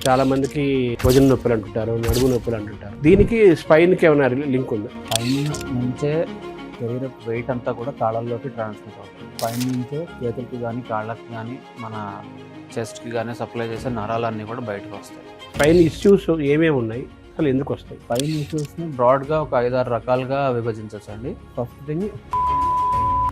చాలా మందికి భుజం నొప్పులు అంటుంటారు, నడుము నొప్పులు అంటుంటారు. దీనికి స్పైన్ కి ఏమైనా లింక్ ఉందా? పైన నుంచే శరీర వెయిట్ అంతా కూడా కాళ్ళల్లోకి ట్రాన్స్మిట్ అవుతుంది. పైన నుంచే చేతులకి కానీ కాళ్ళకి కానీ మన చెస్ట్కి కానీ సప్లై చేసే నరాలన్నీ కూడా బయటకు వస్తాయి. స్పైన్ ఇష్యూస్ ఏమేమి ఉన్నాయి, అసలు ఎందుకు వస్తాయి? పైన ఇష్యూస్ని బ్రాడ్గా ఒక 5-6 రకాలుగా విభజించవచ్చు అండి. ఫస్ట్ థింగ్,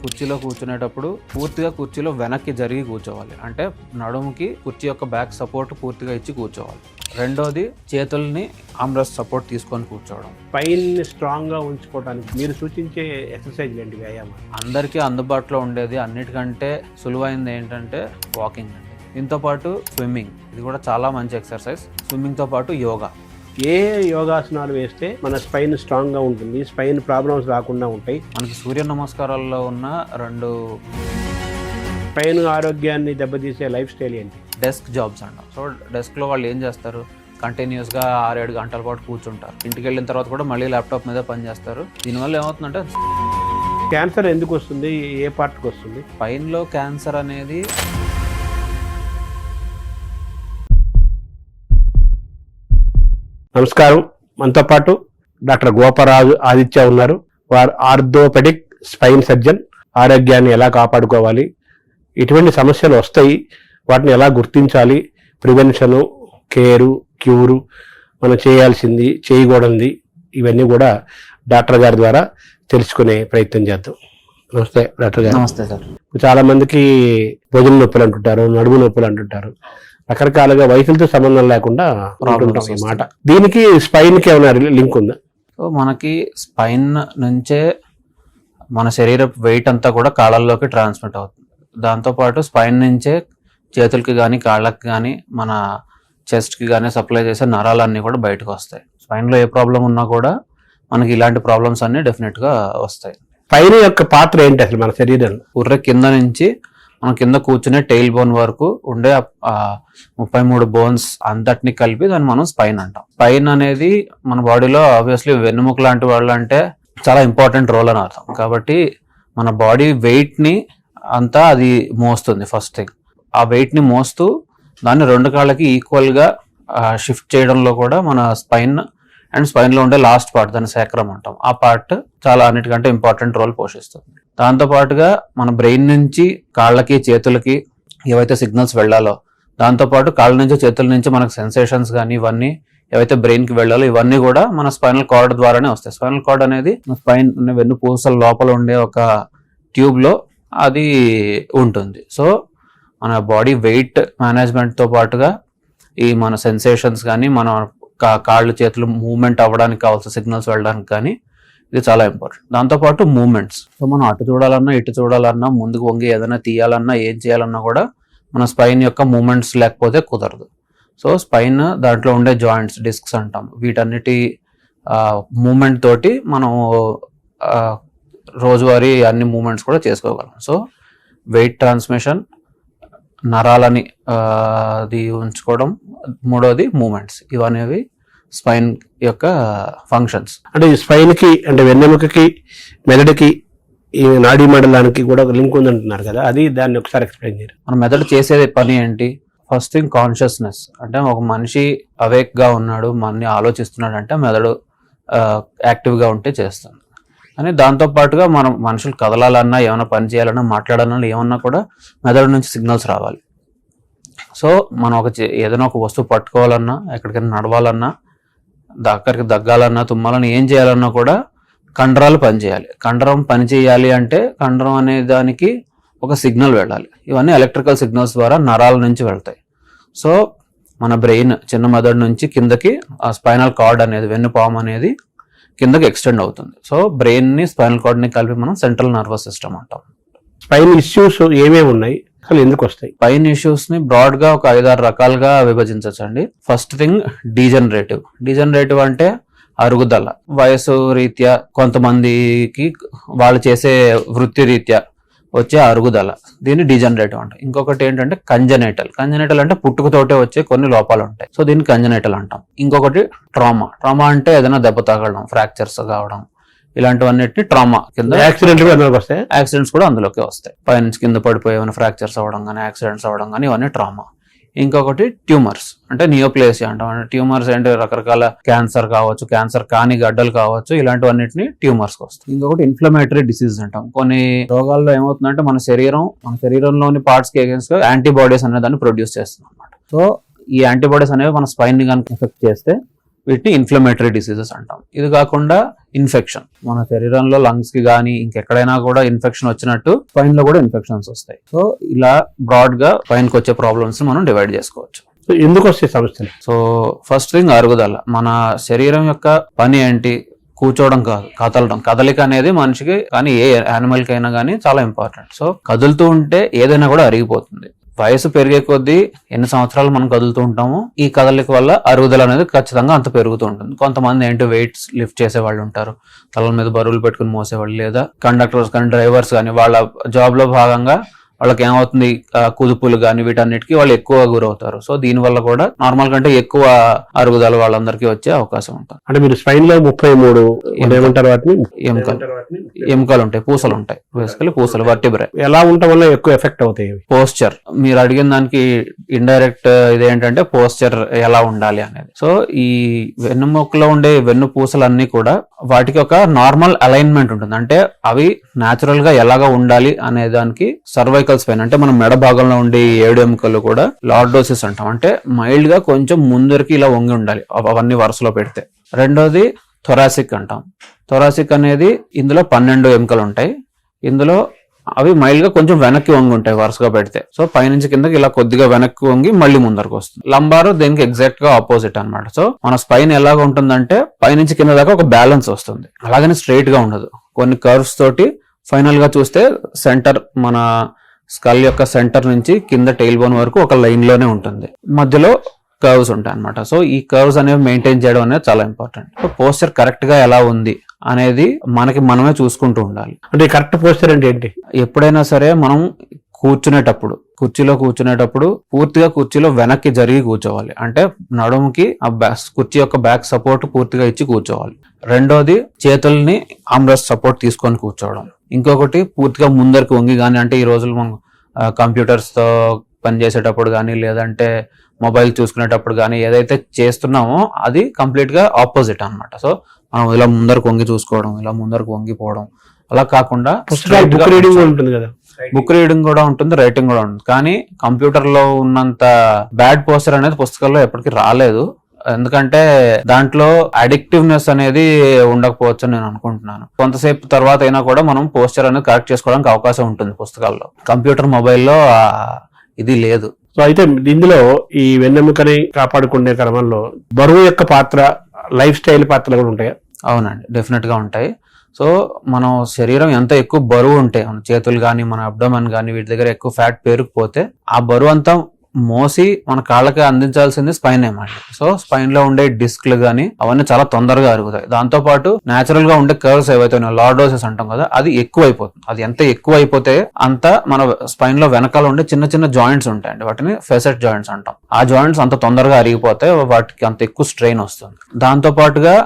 కుర్చీలో కూర్చునేటప్పుడు పూర్తిగా కుర్చీలో వెనక్కి జరిగి కూర్చోవాలి, అంటే నడుముకి కుర్చీ యొక్క బ్యాక్ సపోర్ట్ పూర్తిగా ఇచ్చి కూర్చోవాలి. రెండోది, చేతుల్ని ఆమ్రెస్ట్ సపోర్ట్ తీసుకొని కూర్చోవడం. స్పైన్ స్ట్రాంగ్ గా ఉంచుకోవడానికి మీరు సూచించే ఎక్సర్సైజ్ ఏంటి, వ్యాయామం? అందరికీ అందుబాటులో ఉండేది, అన్నిటికంటే సులువైనది ఏంటంటే వాకింగ్ అండి. దీంతో పాటు స్విమ్మింగ్, ఇది కూడా చాలా మంచి ఎక్సర్సైజ్. స్విమ్మింగ్తో పాటు యోగా. ఏ యోగాసనాలు వేస్తే మన స్పైన్ స్ట్రాంగ్ గా ఉంటుంది, స్పైన్ ప్రాబ్లమ్స్ రాకుండా ఉంటాయి? మనకి సూర్య నమస్కారాల్లో ఉన్న 2 స్పైన్ ఆరోగ్యాన్ని దెబ్బతీసే లైఫ్ స్టైల్ ఏంటి? డెస్క్ జాబ్స్ అంటాం. సో డెస్క్లో వాళ్ళు ఏం చేస్తారు, కంటిన్యూస్గా 6-7 గంటల పాటు కూర్చుంటారు. ఇంటికి వెళ్ళిన తర్వాత కూడా మళ్ళీ ల్యాప్టాప్ మీద పని చేస్తారు. దీనివల్ల ఏమవుతుందంటే క్యాన్సర్ ఎందుకు వస్తుంది, ఏ పార్ట్కి వస్తుంది? స్పైన్లో క్యాన్సర్ అనేది నమస్కారం, మనతో పాటు డాక్టర్ గోపరాజు ఆదిత్య ఉన్నారు. వారు ఆర్థోపెడిక్ స్పైన్ సర్జన్. ఆరోగ్యాన్ని ఎలా కాపాడుకోవాలి, ఇటువంటి సమస్యలు వస్తాయి, వాటిని ఎలా గుర్తించాలి, ప్రివెన్షను, కేరు, క్యూరు, మనం చేయాల్సింది, చేయకూడనిది, ఇవన్నీ కూడా డాక్టర్ గారి ద్వారా తెలుసుకునే ప్రయత్నం చేద్దాం. నమస్తే డాక్టర్ గారు. నమస్తే సార్. చాలా మందికి భుజం నొప్పులు అంటుంటారు, నడుము నొప్పులు అంటుంటారు. రకరకాలుగా వయసులతో సంబంధం లేకుండా ఉంటుంటాం ఈ మాట. దీనికి స్పైన్ కి ఏమైనా లింక్ ఉందా? సో మనకి స్పైన్ నుంచే మన శరీర వెయిట్ అంతా కూడా కాళ్ళల్లోకి ట్రాన్స్మిట్ అవుతుంది. దాంతోపాటు స్పైన్ నుంచే చేతులకి కానీ కాళ్ళకి కానీ మన చెస్ట్కి కానీ సప్లై చేసే నరాలన్నీ కూడా బయటకు వస్తాయి. స్పైన్లో ఏ ప్రాబ్లం ఉన్నా కూడా మనకి ఇలాంటి ప్రాబ్లమ్స్ అన్నీ డెఫినెట్గా వస్తాయి. స్పైన్ యొక్క పాత్ర ఏంటి అసలు మన శరీరంలో? ఉర్రె కింద నుంచి మనం కింద కూర్చునే టెయిల్ బోన్ వరకు ఉండే 33 బోన్స్ అంతటిని కలిపి దాన్ని మనం స్పైన్ అంటాం. స్పైన్ అనేది మన బాడీలో ఆబ్వియస్లీ వెన్నుముక లాంటి వాళ్ళు అంటే చాలా ఇంపార్టెంట్ రోల్ అని అర్థం. కాబట్టి మన బాడీ వెయిట్ని అంతా అది మోస్తుంది. ఫస్ట్ థింగ్, ఆ వెయిట్ని మోస్తూ దాన్ని 2 కాళ్ళకి ఈక్వల్గా షిఫ్ట్ చేయడంలో కూడా మన స్పైన్ అండ్ స్పైన్లో ఉండే లాస్ట్ పార్ట్, దాన్ని సేక్రమ్ అంటాం, ఆ పార్ట్ చాలా అన్నిటికంటే ఇంపార్టెంట్ రోల్ పోషిస్తుంది. దాంతోపాటుగా మన బ్రెయిన్ నుంచి కాళ్ళకి చేతులకి ఏవైతే సిగ్నల్స్ వెళ్ళాలో, దాంతోపాటు కాళ్ళ నుంచి చేతుల నుంచి మనకు సెన్సేషన్స్ కానీ ఇవన్నీ ఏవైతే బ్రెయిన్కి వెళ్ళాలో ఇవన్నీ కూడా మన స్పైనల్ కార్డ్ ద్వారానే వస్తాయి. స్పైనల్ కార్డ్ అనేది స్పైన్ వెన్నుపూసల లోపల ఉండే ఒక ట్యూబ్లో అది ఉంటుంది. సో మన బాడీ వెయిట్ మేనేజ్మెంట్తో పాటుగా ఈ మన సెన్సేషన్స్ కానీ మన కాళ్ళు చేతులు మూవ్మెంట్ అవ్వడానికి కావాల్సిన సిగ్నల్స్ వెళ్ళడానికి కానీ ఇది చాలా ఇంపార్టెంట్. దాంతోపాటు మూమెంట్స్. సో మనం అటు చూడాలన్నా ఇటు చూడాలన్నా ముందుకు వంగి ఏదైనా తీయాలన్నా ఏం చేయాలన్నా కూడా మన స్పైన్ యొక్క మూమెంట్స్ లేకపోతే కుదరదు. సో స్పైన్ దాంట్లో ఉండే జాయింట్స్, డిస్క్స్ అంటాం, వీటన్నిటి మూమెంట్ తోటి మనం రోజువారీ అన్ని మూమెంట్స్ కూడా చేసుకోగలం. సో వెయిట్ ట్రాన్స్మిషన్, నరాలని అది ఉంచుకోవడం, మూడోది మూమెంట్స్, ఇవనేవి స్పైన్ యొక్క ఫంక్షన్స్. అంటే ఈ స్పైన్ కి అంటే వెన్నెముకకి, మెదడుకి, ఈ నాడీ మండలానికి కూడా ఒక లింక్ ఉందంటున్నారు కదా, అది దాన్ని ఒకసారి ఎక్స్ప్లెయిన్ చేయాలి. మన మెదడు చేసేది పని ఏంటి? ఫస్ట్ థింగ్ కాన్షియస్నెస్, అంటే ఒక మనిషి అవేక్ గా ఉన్నాడు, మనని ఆలోచిస్తున్నాడు అంటే మెదడు యాక్టివ్గా ఉంటే చేస్తుంది. కానీ దాంతోపాటుగా మనం మనుషులు కదలాలన్నా, ఏమైనా పని చేయాలన్నా, మాట్లాడాలన్నా, ఏమన్నా కూడా మెదడు నుంచి సిగ్నల్స్ రావాలి. సో మనం ఏదైనా ఒక వస్తువు పట్టుకోవాలన్నా, ఎక్కడికైనా నడవాలన్నా, అక్కడికి దగ్గాలన్నా, తుమ్మాలన్నా, ఏం చేయాలన్నా కూడా కండరాలు పనిచేయాలి. కండరం పని చేయాలి అంటే కండరం అనే దానికి ఒక సిగ్నల్ వెళ్ళాలి. ఇవన్నీ ఎలక్ట్రికల్ సిగ్నల్స్ ద్వారా నరాల నుంచి వెళ్తాయి. సో మన బ్రెయిన్ చిన్న మెదడు నుంచి కిందకి ఆ స్పైనల్ కార్డ్ అనేది, వెన్నుపాము అనేది కిందకి ఎక్స్టెండ్ అవుతుంది. సో బ్రెయిన్ని, స్పైనల్ కార్డ్ని కలిపి మనం సెంట్రల్ నర్వస్ సిస్టమ్ అంటాం. స్పైన్ ఇష్యూస్ ఏమేమి ఉన్నాయి, అసలు ఎందుకు వస్తాయి? స్పైన్ ఇష్యూస్ ని బ్రాడ్ గా ఒక 5-6 రకాలుగా విభజించవచ్చు అండి. ఫస్ట్ థింగ్, డీజనరేటివ్ అంటే అరుగుదల. వయసు రీత్యా కొంతమందికి వాళ్ళు చేసే వృత్తి రీత్యా వచ్చే అరుగుదల, దీన్ని డీజనరేటివ్ అంటాం. ఇంకొకటి ఏంటంటే కంజనైటల్ అంటే పుట్టుకతోటే వచ్చే కొన్ని లోపాలు ఉంటాయి. సో దీన్ని కంజనైటల్ అంటాం. ఇంకొకటి ట్రామా అంటే ఏదైనా దెబ్బ తగలడం, ఫ్రాక్చర్స్ కావడం, ఇలాంటివన్నిటిని ట్రామా కింద. యాక్సిడెంట్స్ కూడా అందులోకి వస్తాయి. పైనుంచి కింద పడిపోయి ఏమైనా ఫ్రాక్చర్స్ అవ్వడం కానీ, యాక్సిడెంట్స్ అవ్వడం కానీ, ఇవన్నీ ట్రామా. ఇంకొకటి ట్యూమర్స్ అంటే నియోప్లేసియా అంటాం. అంటే ట్యూమర్స్ అంటే రకరకాల క్యాన్సర్ కావచ్చు, క్యాన్సర్ కాని గడ్డలు కావచ్చు, ఇలాంటివన్నిటిని ట్యూమర్స్ వస్తాయి. ఇంకొకటి ఇన్ఫ్లమేటరీ డిసీజ్ అంటాం. కొన్ని రోగాల్లో ఏమవుతుందంటే మన శరీరంలోని పార్ట్స్ కి అగేన్స్ట్ గా యాంటీబాడీస్ అనే దాన్ని ప్రొడ్యూస్ చేస్తుంది అనమాట. సో ఈ యాంటీబాడీస్ అనేవి మన స్పైన్ ని కనుక ఎఫెక్ట్ చేస్తే వీటిని ఇన్ఫ్లమేటరీ డిసీజెస్ అంటాం. ఇది కాకుండా ఇన్ఫెక్షన్, మన శరీరంలో లంగ్స్ కి కానీ ఇంకెక్కడైనా కూడా ఇన్ఫెక్షన్ వచ్చినట్టు స్పైన్ లో కూడా ఇన్ఫెక్షన్స్ వస్తాయి. సో ఇలా బ్రాడ్ గా స్పైన్ కి వచ్చే ప్రాబ్లమ్స్ మనం డివైడ్ చేసుకోవచ్చు. ఎందుకు వస్తాయి సమస్యలు? సో ఫస్ట్ థింగ్ అరుగుదల. మన శరీరం యొక్క పని ఏంటి? కూర్చోవడం కాదు, కదలడం. కదలిక అనేది మనిషికి కానీ ఏ యానిమల్ కైనా కానీ చాలా ఇంపార్టెంట్. సో కదులుతూ ఉంటే ఏదైనా కూడా అరిగిపోతుంది. వయసు పెరిగే కొద్దీ ఎన్ని సంవత్సరాలు మనం కదులుతూ ఉంటామో ఈ కదలిక వల్ల అరుగుదల అనేది ఖచ్చితంగా అంత పెరుగుతూ ఉంటుంది. కొంతమంది ఏంటి వెయిట్స్ లిఫ్ట్ చేసే వాళ్ళు ఉంటారు, తలల మీద బరువులు పెట్టుకుని మోసేవాళ్ళు, లేదా కండక్టర్స్ కానీ డ్రైవర్స్ కానీ వాళ్ళ జాబ్ లో భాగంగా వాళ్ళకి ఏమవుతుంది, కుదుపులు కానీ వీటన్నిటికీ వాళ్ళు ఎక్కువ గురవుతారు. సో దీని వల్ల కూడా నార్మల్ కంటే ఎక్కువ అరుగుదల వాళ్ళందరికీ వచ్చే అవకాశం ఉంటుంది. అంటే మీరు స్పైన్ లో 33 ఎముకలు ఉంటాయి, పూసలు ఉంటాయి, బేసికలీ పూసలు, వర్టిబ్రే. ఎలా ఉండటం వల్ల ఎక్కువ ఎఫెక్ట్ అవుతాయి? పోస్చర్. మీరు అడిగిన దానికి ఇండైరెక్ట్ ఇదేంటంటే పోస్చర్ ఎలా ఉండాలి అనేది. సో ఈ వెన్నుముకలో ఉండే వెన్ను పూసలన్నీ కూడా వాటికి ఒక నార్మల్ అలైన్మెంట్ ఉంటుంది. అంటే అవి న్యాచురల్ గా ఎలాగా ఉండాలి అనే దానికి సర్వైకల్ స్పైన్ అంటే మన మెడ భాగంలో ఉండే 7 ఎముకలు కూడా లార్డోసిస్ అంటాం. అంటే మైల్డ్ గా కొంచెం ముందరికి ఇలా వంగి ఉండాలి అవన్నీ వరుసలో పెడితే. రెండోది థొరాసిక్ అంటాం. థొరాసిక్ అనేది ఇందులో 12 ఎముకలు ఉంటాయి. ఇందులో అవి మైల్డ్ గా కొంచెం వెనక్కి వంగి ఉంటాయి వరుసగా పెడితే. సో పైనుంచి కిందకి ఇలా కొద్దిగా వెనక్కి వంగి మళ్ళీ ముందరకు వస్తుంది. లంబారు దీనికి ఎగ్జాక్ట్ గా ఆపోజిట్ అనమాట. సో మన స్పైన్ ఎలాగ ఉంటుందంటే పైనుంచి కింద దాకా ఒక బ్యాలెన్స్ వస్తుంది, అలాగని స్ట్రైట్ గా ఉండదు. కొన్ని కర్వ్స్ తోటి ఫైనల్ గా చూస్తే సెంటర్, మన స్కల్ యొక్క సెంటర్ నుంచి కింద టెయిల్ బోన్ వరకు ఒక లైన్ లోనే ఉంటుంది, మధ్యలో కర్వ్స్ ఉంటాయి అనమాట. సో ఈ కర్వ్స్ అనేవి మెయింటైన్ చేయడం అనేది చాలా ఇంపార్టెంట్. సో పోస్చర్ కరెక్ట్ గా ఎలా ఉంది అనేది మనకి మనమే చూసుకుంటూ ఉండాలి. అంటే కరెక్ట్ పోస్చర్ అంటే ఏంటి? ఎప్పుడైనా సరే మనం కుర్చీలో కూర్చునేటప్పుడు పూర్తిగా కుర్చీలో వెనక్కి జరిగి కూర్చోవాలి. అంటే నడుముకి ఆ కుర్చీ యొక్క బ్యాక్ సపోర్ట్ పూర్తిగా ఇచ్చి కూర్చోవాలి. రెండోది చేతుల్ని ఆర్మ్రెస్ట్ సపోర్ట్ తీసుకొని కూర్చోవడం. ఇంకొకటి పూర్తిగా ముందరికి వంగి కానీ, అంటే ఈ రోజులు మనం కంప్యూటర్స్ తో పనిచేసేటప్పుడు కానీ లేదంటే మొబైల్ చూసుకునేటప్పుడు కానీ ఏదైతే చేస్తున్నామో అది కంప్లీట్ గా ఆపోజిట్ అనమాట. సో మనం ఇలా ముందరకు వంగి చూసుకోవడం, ఇలా ముందరకు వంగిపోవడం అలా కాకుండా బుక్ రీడింగ్ ఉంటుంది కదా, బుక్ రీడింగ్ కూడా ఉంటుంది, రైటింగ్ కూడా ఉంటుంది. కానీ కంప్యూటర్ లో ఉన్నంత బ్యాడ్ పోస్చర్ అనేది పుస్తకాల్లో ఎప్పటికీ రాలేదు. ఎందుకంటే దాంట్లో అడిక్టివ్నెస్ అనేది ఉండకపోవచ్చు నేను అనుకుంటున్నాను. కొంతసేపు తర్వాత అయినా కూడా మనం పోస్చర్ అనేది కరెక్ట్ చేసుకోవడానికి అవకాశం ఉంటుంది పుస్తకాల్లో. కంప్యూటర్, మొబైల్లో ఇది లేదు. సో అయితే ఇందులో ఈ వెన్నెముకని కాపాడుకునే క్రమంలో బరువు యొక్క పాత్ర, లైఫ్ స్టైల్ పాత్రలు కూడా ఉంటాయా? అవునండి, డెఫినెట్ గా ఉంటాయి. సో మనం శరీరం ఎంత ఎక్కువ బరువు ఉంటే, మన చేతులు కానీ మన అబ్డోమెన్ కానీ వీటి దగ్గర ఎక్కువ ఫ్యాట్ పేరుకుపోతే ఆ బరువు అంతా మోసి మన కాళ్ళకి అందించాల్సింది స్పైన్ ఏమండి. సో స్పైన్ లో ఉండే డిస్క్లు గానీ అవన్నీ చాలా తొందరగా అరుగుతాయి. దాంతో పాటు నేచురల్ గా ఉండే కర్వ్స్ ఏవైతే లార్డోసిస్ అంటాం కదా, అది ఎక్కువ అయిపోతుంది. అది ఎంత ఎక్కువ అయిపోతే అంత మన స్పైన్ లో వెనకాల ఉండే చిన్న చిన్న జాయింట్స్ ఉంటాయండి, వాటిని ఫెసెట్ జాయింట్స్ అంటాం. ఆ జాయింట్స్ అంత తొందరగా అరిగిపోతే వాటికి అంత ఎక్కువ స్ట్రెయిన్ వస్తుంది. దాంతో పాటుగా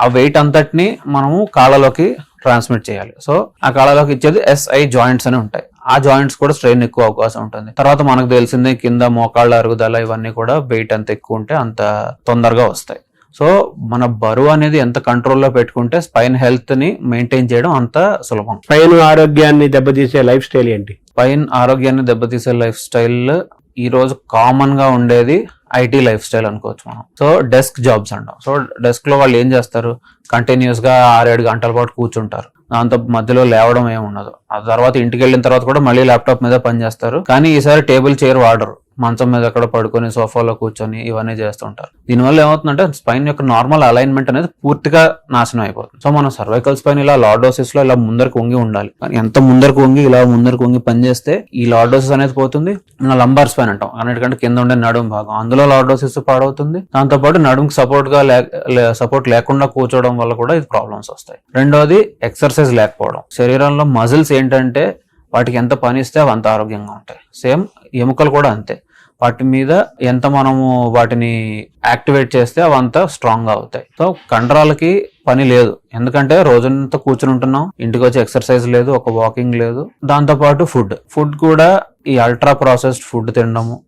ఆ వెయిట్ అంతటిని మనము కాళ్ళలోకి ట్రాన్స్మిట్ చేయాలి. సో ఆ కాళ్ళలోకి ఇచ్చేది SI జాయింట్స్ అని ఉంటాయి. ఆ జాయింట్స్ కూడా స్ట్రెయిన్ ఎక్కువ అవకాశం ఉంటుంది. తర్వాత మనకు తెలిసిందే కింద మోకాళ్ళ అరుగుదల ఇవన్నీ కూడా వెయిట్ ఎంత ఎక్కువ ఉంటే అంత తొందరగా వస్తాయి. సో మన బరువు అనేది ఎంత కంట్రోల్లో పెట్టుకుంటే స్పైన్ హెల్త్ ని మెయింటైన్ చేయడం అంత సులభం. స్పైన్ ఆరోగ్యాన్ని దెబ్బతీసే లైఫ్ స్టైల్ ఏంటి? స్పైన్ ఆరోగ్యాన్ని దెబ్బతీసే లైఫ్ స్టైల్ ఈ రోజు కామన్ గా ఉండేది IT లైఫ్ స్టైల్ అనుకోవచ్చు మనం. సో డెస్క్ జాబ్స్ అంటాం. సో డెస్క్ లో వాళ్ళు ఏం చేస్తారు, కంటిన్యూస్ గా 6-7 గంటల పాటు కూర్చుంటారు. దాంతో మధ్యలో లేవడం ఏమి ఉండదు. ఆ తర్వాత ఇంటికి వెళ్ళిన తర్వాత కూడా మళ్ళీ ల్యాప్టాప్ మీద పని చేస్తారు. కానీ ఈసారి టేబుల్ చైర్ వాడరు, మంచం మీద ఎక్కడ పడుకొని సోఫాలో కూర్చొని ఇవన్నీ చేస్తుంటారు. దీనివల్ల ఏమవుతుందంటే స్పైన్ యొక్క నార్మల్ అలైన్మెంట్ అనేది పూర్తిగా నాశనం అయిపోతుంది. సో మన సర్వైకల్ స్పైన్ ఇలా లార్డోసిస్ లో ఇలా ముందరకు వంగి ఉండాలి. కానీ ఎంత ముందరకు వంగి ఇలా ముందరకు వంగి పనిచేస్తే ఈ లార్డోసిస్ అనేది పోతుంది. మన లంబార్ స్పైన్ అంటాం, అన్నిటికంటే కింద ఉండే నడుము భాగం, అందులో లార్డోసిస్ పాడవుతుంది. దాంతో పాటు నడుముకి సపోర్ట్ లేకుండా కూర్చోవడం వల్ల కూడా ఇది ప్రాబ్లమ్స్ వస్తాయి. రెండోది ఎక్సర్సైజ్ లేకపోవడం. శరీరంలో మజిల్స్ ఏంటంటే వాటికి ఎంత పని ఇస్తే అవి అంత ఆరోగ్యంగా ఉంటాయి. సేమ్ ఎముకలు కూడా అంతే, వాటి మీద ఎంత మనము వాటిని యాక్టివేట్ చేస్తే అవి అంతా స్ట్రాంగ్ గా అవుతాయి. సో కండరాలకి పని లేదు, ఎందుకంటే రోజంతా కూర్చుని ఉంటున్నాం, ఇంటికి వచ్చి ఎక్సర్సైజ్ లేదు, ఒక వాకింగ్ లేదు. దాంతో పాటు ఫుడ్ కూడా ఈ అల్ట్రా ప్రాసెస్డ్ ఫుడ్ తినడము,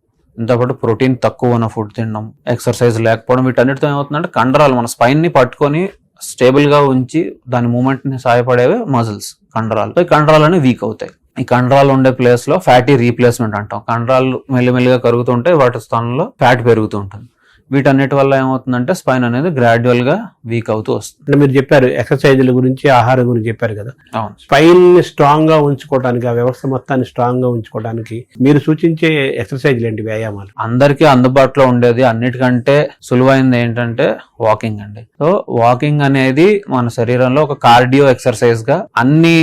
ఇంతపాటు ప్రోటీన్ తక్కువ ఉన్న ఫుడ్ తినడం, ఎక్సర్సైజ్ లేకపోవడం, వీటన్నిటితో ఏమవుతుందంటే కండరాలు మన స్పైన్ ని పట్టుకొని స్టేబుల్ గా ఉంచి దాని మూవ్మెంట్ ని సహాయపడేవి మజిల్స్, కండరాలు. ఈ కండరాలు అనేవి వీక్ అవుతాయి. ఈ కండరాలు ఉండే ప్లేస్ లో ఫ్యాటీ రీప్లేస్మెంట్ అంటాం. కండరాలు మెల్లిమెల్లిగా కరుగుతుంటే వాటి స్థానంలో ఫ్యాట్ పెరుగుతూ ఉంటుంది. వీటన్నిటి వల్ల ఏమవుతుందంటే స్పైన్ అనేది గ్రాడ్యువల్ గా వీక్ అవుతూ వస్తుంది. అంటే మీరు చెప్పారు ఎక్సర్సైజ్ల గురించి, ఆహారం గురించి చెప్పారు కదా. అవును. స్పైన్ ని స్ట్రాంగ్ గా ఉంచుకోవడానికి, ఆ వ్యవస్థ మొత్తాన్ని స్ట్రాంగ్ గా ఉంచుకోవడానికి మీరు సూచించే ఎక్సర్సైజ్లు ఏంటి, వ్యాయామాలు? అందరికీ అందుబాటులో ఉండేది అన్నిటికంటే సులువైనది ఏంటంటే వాకింగ్ అండి. సో వాకింగ్ అనేది మన శరీరంలో ఒక కార్డియో ఎక్సర్సైజ్ గా అన్ని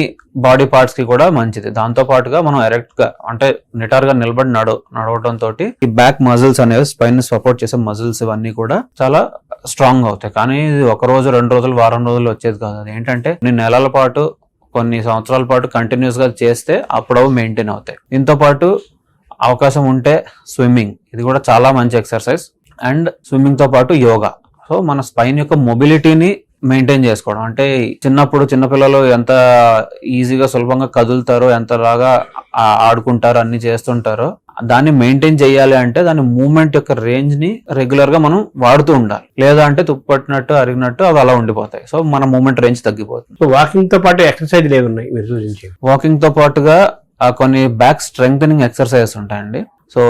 బాడీ పార్ట్స్ కి కూడా మంచిది. దాంతో పాటుగా మనం ఎరెక్ట్ గా అంటే నిటార్ గా నిలబడి నడవడం తోటి ఈ బ్యాక్ మజిల్స్ అనేవి, స్పైన్ ని సపోర్ట్ చేసే మజిల్స్ ఇవన్నీ కూడా చాలా స్ట్రాంగ్ అవుతాయి. కానీ ఇది ఒక రోజు, 2 రోజులు, వారం రోజులు వచ్చేది కాదు. అది ఏంటంటే నెలల పాటు, కొన్ని సంవత్సరాల పాటు కంటిన్యూస్ గా చేస్తే అప్పుడు మెయింటైన్ అవుతాయి. దీంతో పాటు అవకాశం ఉంటే స్విమ్మింగ్, ఇది కూడా చాలా మంచి ఎక్సర్సైజ్. అండ్ స్విమ్మింగ్ తో పాటు యోగా. సో మన స్పైన్ యొక్క మొబిలిటీని మెయింటైన్ చేసుకోవడం, అంటే చిన్నపిల్లలు ఎంత ఈజీగా సులభంగా కదులుతారో, ఎంతలాగా ఆడుకుంటారో, అన్ని చేస్తుంటారో, దాన్ని మెయింటైన్ చేయాలి అంటే దాని మూవ్మెంట్ యొక్క రేంజ్ ని రెగ్యులర్ గా మనం వాడుతూ ఉండాలి. లేదా అంటే తుప్పట్టినట్టు, అరిగినట్టు అవి అలా ఉండిపోతాయి. సో మన మూవ్మెంట్ రేంజ్ తగ్గిపోతుంది. సో వాకింగ్ తో పాటు ఎక్సర్సైజ్లు ఏమున్నాయి మీరు సూచించే? వాకింగ్ తో పాటుగా కొన్ని బ్యాక్ స్ట్రెంగ్థనింగ్ ఎక్సర్సైజెస్ ఉంటాయండి. సో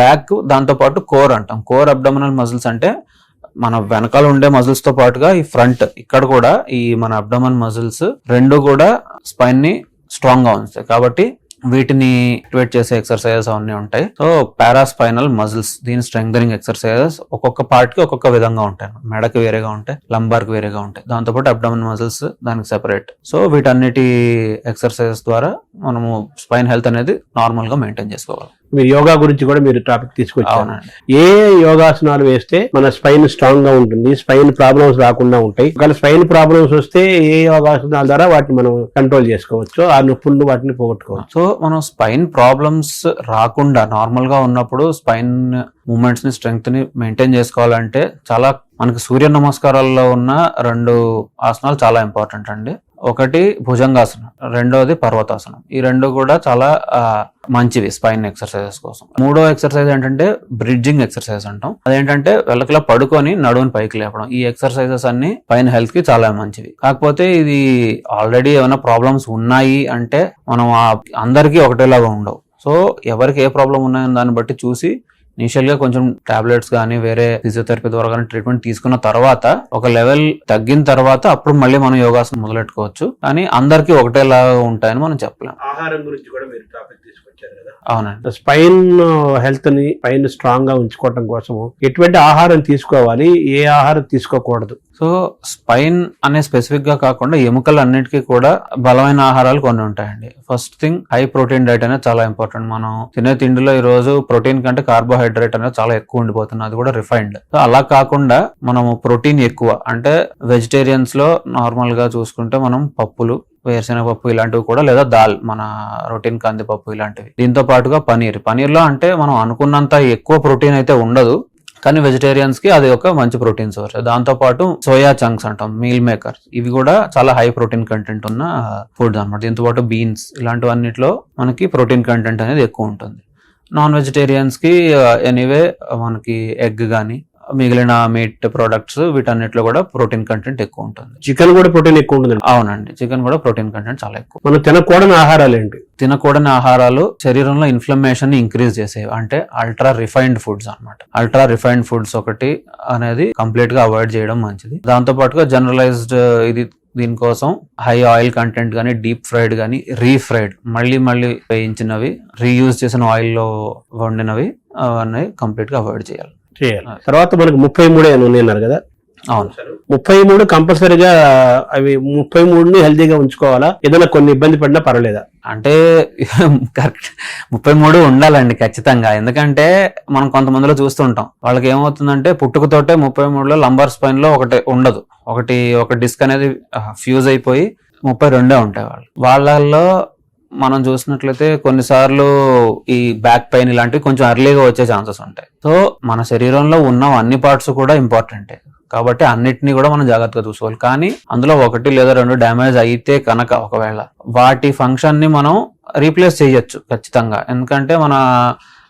బ్యాక్, దాంతో పాటు కోర్ అంటాం. కోర్ అబ్డామినల్ మజిల్స్ అంటే మన వెనకాల ఉండే మజిల్స్ తో పాటుగా ఈ ఫ్రంట్, ఇక్కడ కూడా ఈ మన అబ్డామన్ మజిల్స్ రెండు కూడా స్పైన్ ని స్ట్రాంగ్ గా ఉంచుతాయి. కాబట్టి వీటిని యాక్టివేట్ చేసే ఎక్సర్సైజెస్ అవన్నీ ఉంటాయి. సో పారాస్పైనల్ మజిల్స్, దీని స్ట్రెంగ్థనింగ్ ఎక్సర్సైజెస్ ఒక్కొక్క పార్ట్ కి ఒక్కొక్క విధంగా ఉంటాయి. మెడకి వేరేగా ఉంటాయి, లంబార్ కి వేరేగా ఉంటాయి. దాంతోపాటు అబ్డామన్ మజిల్స్ దానికి సెపరేట్. సో వీటన్నిటి ఎక్సర్సైజెస్ ద్వారా మనము స్పైన్ హెల్త్ అనేది నార్మల్ గా మెయింటైన్ చేసుకోవాలి. మీరు యోగా గురించి కూడా మీరు టాపిక్ తీసుకొచ్చారు. ఏ యోగాసనాలు వేస్తే మన స్పైన్ స్ట్రాంగ్ గా ఉంటుంది, స్పైన్ ప్రాబ్లమ్స్ రాకుండా ఉంటాయి? ఒకవేళ స్పైన్ ప్రాబ్లమ్స్ వస్తే ఏ యోగాసనాల ద్వారా వాటిని మనం కంట్రోల్ చేసుకోవచ్చు, ఆ నొప్పులను వాటిని పోగొట్టుకోవచ్చు? సో మనం స్పైన్ ప్రాబ్లమ్స్ రాకుండా నార్మల్ గా ఉన్నప్పుడు స్పైన్ మూమెంట్స్ ని, స్ట్రెంగ్త్ ని మెయింటైన్ చేసుకోవాలంటే చాలా మనకి సూర్య నమస్కారాల్లో ఉన్న 2 ఆసనాలు చాలా ఇంపార్టెంట్ అండి. ఒకటి భుజంగాసనం, రెండోది పర్వతాసనం. ఈ 2 కూడా చాలా మంచివి స్పైన్ ఎక్సర్సైజెస్ కోసం. 3వ ఎక్సర్సైజ్ ఏంటంటే బ్రిడ్జింగ్ ఎక్సర్సైజ్ అంటాం. అదేంటంటే వెలకలా పడుకొని నడువుని పైకి లేపడం. ఈ ఎక్సర్సైజెస్ అన్ని స్పైన్ హెల్త్ కి చాలా మంచివి. కాకపోతే ఇది ఆల్రెడీ ఏమైనా ప్రాబ్లమ్స్ ఉన్నాయి అంటే మనం అందరికీ ఒకటేలాగా ఉండవు. సో ఎవరికి ఏ ప్రాబ్లం ఉన్నాయని దాన్ని బట్టి చూసి ఇనిషియల్ గా కొంచెం టాబ్లెట్స్ కానీ వేరే ఫిజియోథెరపీ ద్వారా కానీ ట్రీట్మెంట్ తీసుకున్న తర్వాత, ఒక లెవెల్ తగ్గిన తర్వాత అప్పుడు మళ్ళీ మనం యోగాసనం మొదలెట్టుకోవచ్చు. కానీ అందరికీ ఒకటేలాగా ఉంటాయని మనం చెప్పలేం. ఆహారం గురించి కూడా మీరు టాపిక్ తీసుకొచ్చారు కదా. అవునండి. స్పైన్ హెల్త్ ని, స్పైన్ స్ట్రాంగ్ గా ఉంచుకోవడం కోసం ఎటువంటి ఆహారం తీసుకోవాలి, ఏ ఆహారం తీసుకోకూడదు? సో స్పైన్ అనే స్పెసిఫిక్ గా కాకుండా ఎముకలు అన్నిటికీ కూడా బలమైన ఆహారాలు కొన్ని ఉంటాయండి. First thing, high protein diet అనేది చాలా ఇంపార్టెంట్. మనం తినే తిండిలో ఈ రోజు ప్రోటీన్ కంటే కార్బోహైడ్రేట్ అనేది చాలా ఎక్కువ ఉండిపోతుంది, అది కూడా రిఫైన్డ్. సో అలా కాకుండా మనము ప్రోటీన్ ఎక్కువ, అంటే వెజిటేరియన్స్ లో నార్మల్ గా చూసుకుంటే మనం పప్పులు, వేరుశెనగ పప్పు ఇలాంటివి కూడా, లేదా దాల్, మన రొటీన్ కందిపప్పు ఇలాంటివి. దీంతో పాటుగా పనీర్లో అంటే మనం అనుకున్నంత ఎక్కువ ప్రోటీన్ అయితే ఉండదు, కానీ వెజిటేరియన్స్ కి అది ఒక మంచి ప్రోటీన్ సోర్స్. దాంతో పాటు సోయా చంక్స్ అంటాం, మీల్ మేకర్స్, ఇవి కూడా చాలా హై ప్రోటీన్ కంటెంట్ ఉన్న ఫుడ్స్ అనమాట. దీంతో పాటు బీన్స్, ఇలాంటివన్నిటిలో మనకి ప్రోటీన్ కంటెంట్ అనేది ఎక్కువ ఉంటుంది. నాన్ వెజిటేరియన్స్ కి ఎనీవే మనకి ఎగ్ కానీ మిగిలిన మీట్ ప్రొడక్ట్స్, వీటన్నిటిలో కూడా ప్రోటీన్ కంటెంట్ ఎక్కువ ఉంటుంది. చికెన్ కూడా ప్రోటీన్ ఎక్కువ ఉంటుంది. అవునండి, చికెన్ కూడా ప్రోటీన్ కంటెంట్ చాలా ఎక్కువ. మనం తినకూడని ఆహారాలు ఏంటి? తినకూడని ఆహారాలు శరీరంలో ఇన్ఫ్లమేషన్ ని ఇంక్రీజ్ చేసేవి, అంటే అల్ట్రా రిఫైన్డ్ ఫుడ్స్ అన్నమాట. అల్ట్రా రిఫైన్డ్ ఫుడ్స్ ఒకటి అనేది కంప్లీట్ గా అవాయిడ్ చేయడం మంచిది. దాంతో పాటుగా జనరలైజ్డ్ దీనికోసం హై ఆయిల్ కంటెంట్ గానీ, డీప్ ఫ్రైడ్ గానీ, రీఫ్రైడ్, మళ్ళీ వేయించినవి, రీయూజ్ చేసిన ఆయిల్ లో వండినవి, అవన్నీ కంప్లీట్ గా అవాయిడ్ చేయాలి. తర్వాత మనకు 33 అని ఉన్నారు కదా. అవును, 33 కంపల్సరీగా, అవి 33ని హెల్తీగా ఉంచుకోవాలా? ఏదైనా కొన్ని ఇబ్బంది పడినా పర్వాలేదా? అంటే కరెక్ట్ 33 ఉండాలండి ఖచ్చితంగా. ఎందుకంటే మనం కొంతమందిలో చూస్తుంటాం, వాళ్ళకి ఏమవుతుందంటే పుట్టుకతోటే 33లో లంబార్ స్పైన్ లో ఒకటి ఉండదు, ఒక డిస్క్ అనేది ఫ్యూజ్ అయిపోయి 32 ఉంటాయి. వాళ్ళలో మనం చూసినట్లయితే కొన్నిసార్లు ఈ బ్యాక్ పెయిన్ ఇలాంటివి కొంచెం అర్లీగా వచ్చే ఛాన్సెస్ ఉంటాయి. సో మన శరీరంలో ఉన్న అన్ని పార్ట్స్ కూడా ఇంపార్టెంటే, కాబట్టి అన్నిటినీ కూడా మనం జాగ్రత్తగా చూసుకోవాలి. కానీ అందులో 1 లేదా 2 డ్యామేజ్ అయితే కనుక ఒకవేళ వాటి ఫంక్షన్ ని మనం రీప్లేస్ చేయొచ్చు ఖచ్చితంగా. ఎందుకంటే మన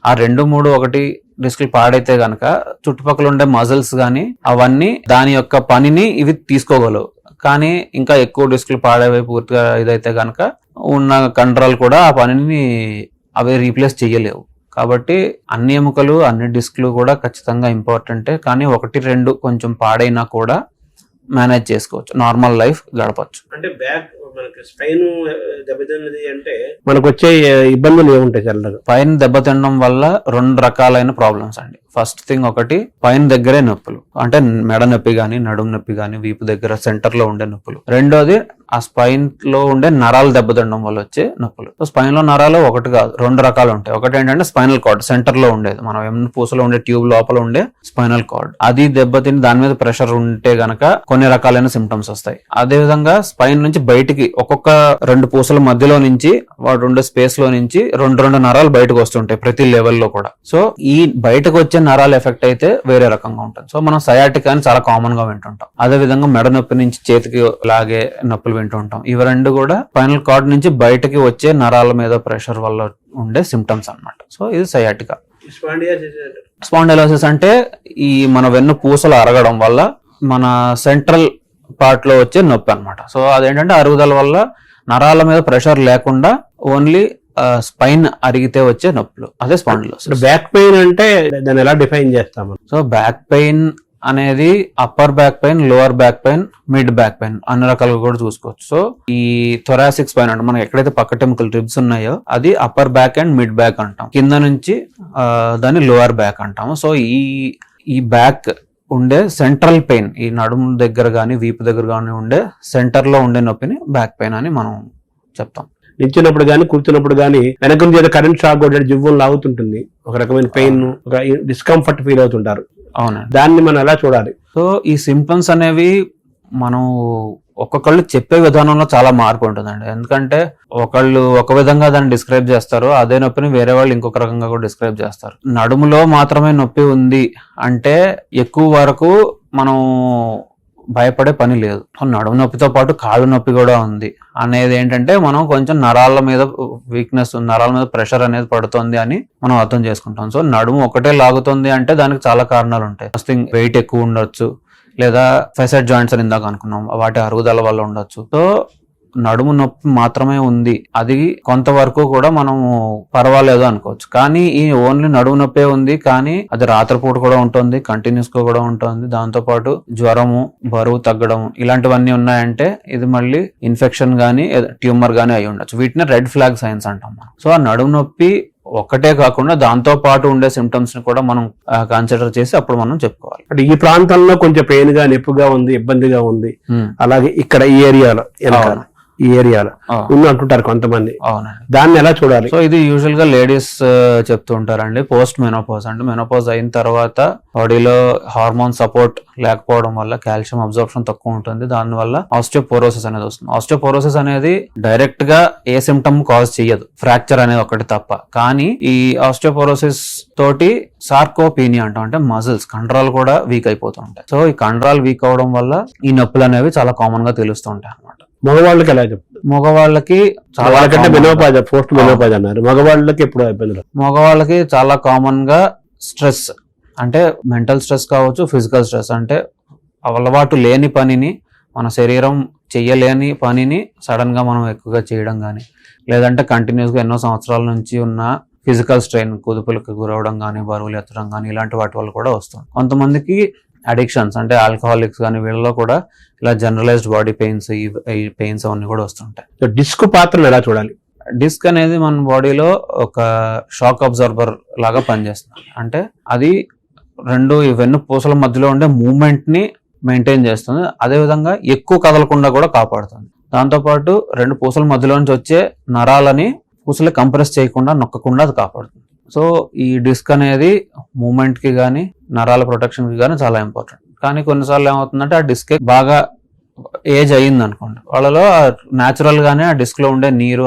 ఆ 2, 3 ఒకటి డిస్క్లు పాడైతే గనక చుట్టుపక్కల ఉండే మజిల్స్ కానీ అవన్నీ దాని యొక్క పనిని ఇవి తీసుకోగలవు. కానీ ఇంకా ఎక్కువ డిస్క్లు పాడైపోయి పూర్తిగా ఇదైతే గనక ఉన్న కండరాలు కూడా ఆ పనిని అవి రీప్లేస్ చేయలేవు. కాబట్టి అన్ని ఎముకలు అన్ని డిస్క్లు కూడా ఖచ్చితంగా ఇంపార్టెంటే. కానీ 1, 2 కొంచెం పాడైనా కూడా మేనేజ్ చేసుకోవచ్చు, నార్మల్ లైఫ్ గడపచ్చు. అంటే బ్యాక్ మనకి స్పైన్ దెబ్బతిన్నది అంటే మనకు వచ్చే ఇబ్బందులు ఏముంటాయి చల్లగా? స్పైన్ దెబ్బతినడం వల్ల 2 రకాలైన ప్రాబ్లమ్స్ అండి. ఫస్ట్ థింగ్ ఒకటి స్పైన్ దగ్గరే నొప్పులు, అంటే మెడ నొప్పి కానీ నడుము నొప్పి కానీ వీపు దగ్గర సెంటర్ లో ఉండే నొప్పులు. రెండోది ఆ స్పైన్ లో ఉండే నరాలు దెబ్బతినడం వల్ల వచ్చే నొప్పులు. స్పైన్ లో నరాలు ఒకటి కాదు 2 రకాలు ఉంటాయి. ఒకటి ఏంటంటే స్పైనల్ కార్డ్, సెంటర్ లో ఉండేది, మనం వెన్ను పూసలో ఉండే ట్యూబ్ లోపల ఉండే స్పైనల్ కార్డ్, అది దెబ్బతిని దాని మీద ప్రెషర్ ఉంటే గనక కొన్ని రకాలైన సిమ్టమ్స్ వస్తాయి. అదే విధంగా స్పైన్ నుంచి బయటికి ఒక్కొక్క 2 పూసల మధ్యలో నుంచి వాడు ఉండే స్పేస్ లో నుంచి 2 నరాలు బయటకు వస్తుంటాయి ప్రతి లెవెల్లో కూడా. సో ఈ బయటకు వచ్చే నరాలు ఎఫెక్ట్ అయితే వేరే రకంగా ఉంటుంది. సో మనం సయాటికా అని చాలా కామన్ గా వింటుంటాం. అదే విధంగా మెడ నొప్పి నుంచి చేతికి లాగే నొప్పులు వింటుంటాం. ఇవి 2 కూడా స్పైనల్ కార్డ్ నుంచి బయటకి వచ్చే నరాల మీద ప్రెషర్ వల్ల ఉండే సిమ్టమ్స్ అన్నమాట. సో ఇది సయాటికా. స్పాండిలోసిస్ అంటే ఈ మన వెన్ను పూసలు అరగడం వల్ల మన సెంట్రల్ పార్ట్ లో వచ్చే నొప్పి అన్నమాట. సో అదేంటంటే అరుగుదల వల్ల నరాల మీద ప్రెషర్ లేకుండా ఓన్లీ స్పైన్ అరిగితే వచ్చే నొప్పులు, అదే స్పాండిలోసిస్. బ్యాక్ పెయిన్ అంటే దాన్ని ఎలా డిఫైన్ చేస్తాము? సో బ్యాక్ పెయిన్ అనేది upper back pain, lower back pain, mid back pain అన్ని రకాలుగా కూడా చూసుకోవచ్చు. సో ఈ థొరాసిక్ స్పైన్ అంటే మనకి ఎక్కడైతే పక్కటెముకలు రిబ్స్ ఉన్నాయో అది upper back and mid back అంటాం. కింద నుంచి దాన్ని లోవర్ బ్యాక్ అంటాము. సో ఈ బ్యాక్ ఉండే సెంట్రల్ పెయిన్, ఈ నడుము దగ్గర కానీ వీపు దగ్గర కానీ ఉండే సెంటర్ లో ఉండే నొప్పిని బ్యాక్ పెయిన్ అని మనం చెప్తాం. నిల్చున్నప్పుడు కానీ కూర్చున్నప్పుడు కానీ వెనక నుంచి ఏదో కరెంట్ షాక్ కొట్టే జివ్వులు లాగుతుంటుంది, ఒక రకమైన పెయిన్, ఒక డిస్కంఫర్ట్ ఫీల్ అవుతుంటారు. అవునండి. దాన్ని మనం ఎలా చూడాలి? సో ఈ సింప్టమ్స్ అనేవి మనం ఒక్కొక్కళ్ళు చెప్పే విధానంలో చాలా మార్పు ఉంటుందండి. ఎందుకంటే ఒకళ్ళు ఒక విధంగా దాన్ని డిస్క్రైబ్ చేస్తారు, అదే నొప్పిని వేరే వాళ్ళు ఇంకొక రకంగా కూడా డిస్క్రైబ్ చేస్తారు. నడుములో మాత్రమే నొప్పి ఉంది అంటే ఎక్కువ వరకు మనం భయపడే పని లేదు. నడుము నొప్పితో పాటు కాళ్ళు నొప్పి కూడా ఉంది అనేది ఏంటంటే మనం కొంచెం నరాల మీద వీక్నెస్, నరాల మీద ప్రెషర్ అనేది పడుతుంది అని మనం అర్థం చేసుకుంటాం. సో నడుము ఒకటే లాగుతుంది అంటే దానికి చాలా కారణాలు ఉంటాయి. ఫస్ట్ థింగ్ వెయిట్ ఎక్కువ ఉండొచ్చు, లేదా ఫెసెట్ జాయింట్స్ అని ఇందాక అనుకున్నాం, వాటి అరుగుదల వల్ల ఉండొచ్చు. సో నడుము నొప్పి మాత్రమే ఉంది, అది కొంతవరకు కూడా మనం పర్వాలేదు అనుకోవచ్చు. కానీ ఈ ఓన్లీ నడుము నొప్పే ఉంది కానీ అది రాత్రిపూట కూడా ఉంటుంది, కంటిన్యూస్ గా కూడా ఉంటుంది, దాంతో పాటు జ్వరము, బరువు తగ్గడం ఇలాంటివన్నీ ఉన్నాయంటే ఇది మళ్ళీ ఇన్ఫెక్షన్ గానీ ట్యూమర్ గానీ అయి ఉండొచ్చు. వీటిని రెడ్ ఫ్లాగ్ సైన్స్ అంటాం మనం. సో ఆ నడుము నొప్పి ఒక్కటే కాకుండా దాంతో పాటు ఉండే సిమ్టమ్స్ ని కూడా మనం కన్సిడర్ చేసి అప్పుడు మనం చెప్పుకోవాలి. అంటే ఈ ప్రాంతంలో కొంచెం పెయిన్ గా, నొప్పిగా ఉంది, ఇబ్బందిగా ఉంది, అలాగే ఇక్కడ ఈ ఏరియాలో అంటుంటారు కొంతమంది. దాన్ని ఎలా చూడాలి? సో ఇది యూజువల్ గా లేడీస్ చెప్తూ ఉంటారండి. పోస్ట్ మెనోపాజ్ అంటే మెనోపాజ్ అయిన తర్వాత బాడీలో హార్మోన్ సపోర్ట్ లేకపోవడం వల్ల కాల్షియం అబ్జార్ప్షన్ తక్కువ ఉంటుంది, దానివల్ల ఆస్టియోపోరోసిస్ అనేది వస్తుంది. ఆస్టియోపోరోసిస్ అనేది డైరెక్ట్ గా ఏ సిమ్టమ్ కాజ్ చేయదు, ఫ్రాక్చర్ అనేది ఒకటి తప్ప. కానీ ఈ ఆస్టియోపోరోసిస్ తోటి సార్కోపీనియా అంటాం, అంటే మజిల్స్ కండరాలు కూడా వీక్ అయిపోతూ ఉంటాయి. సో ఈ కండరాలు వీక్ అవడం వల్ల ఈ నొప్పులు అనేవి చాలా కామన్ గా తెలుస్తూ ఉంటాయి అన్నమాట. మగవాళ్ళకి ఎలా చెప్తారు? మగవాళ్ళకి చాలా పోస్ట్ మెనోపాజ్ అన్నారు, మగవాళ్ళకి ఎప్పుడు ఇబ్బందులు? మగవాళ్ళకి చాలా కామన్ గా స్ట్రెస్, అంటే మెంటల్ స్ట్రెస్ కావచ్చు, ఫిజికల్ స్ట్రెస్, అంటే అలవాటు లేని పనిని, మన శరీరం చెయ్యలేని పనిని సడన్ గా మనం ఎక్కువగా చేయడం కానీ, లేదంటే కంటిన్యూస్ గా ఎన్నో సంవత్సరాల నుంచి ఉన్న ఫిజికల్ స్ట్రెయిన్, కుదుపులకు గురవడం కానీ, బరువులు ఎత్తడం కానీ ఇలాంటి వాటి వల్ల కూడా వస్తుంది. కొంతమందికి అడిక్షన్స్ అంటే ఆల్కహాలిక్స్ కానీ వీళ్ళలో కూడా ఇలా జనరలైజ్డ్ బాడీ పెయిన్స్, ఈ పెయిన్స్ అవన్నీ కూడా వస్తుంటాయి. డిస్క్ పాత్రను ఎలా చూడాలి? డిస్క్ అనేది మన బాడీలో ఒక షాక్ అబ్జర్బర్ లాగా పనిచేస్తుంది. అంటే అది 2 వెన్ను పూసల మధ్యలో ఉండే మూవ్మెంట్ ని మెయింటైన్ చేస్తుంది, అదేవిధంగా ఎక్కువ కదలకుండా కూడా కాపాడుతుంది. దాంతోపాటు 2 పూసల మధ్యలో నుంచి వచ్చే నరాలని పూసలు కంప్రెస్ చేయకుండా, నొక్కకుండా అది కాపాడుతుంది. సో ఈ డిస్క్ అనేది మూమెంట్ కి కానీ నరాల ప్రొటెక్షన్ కి కానీ చాలా ఇంపార్టెంట్. కానీ కొన్నిసార్లు ఏమవుతుందంటే ఆ డిస్క్ బాగా ఏజ్ అయ్యింది అనుకోండి, వాళ్ళలో న్యాచురల్ గానే ఆ డిస్క్ లో ఉండే నీరు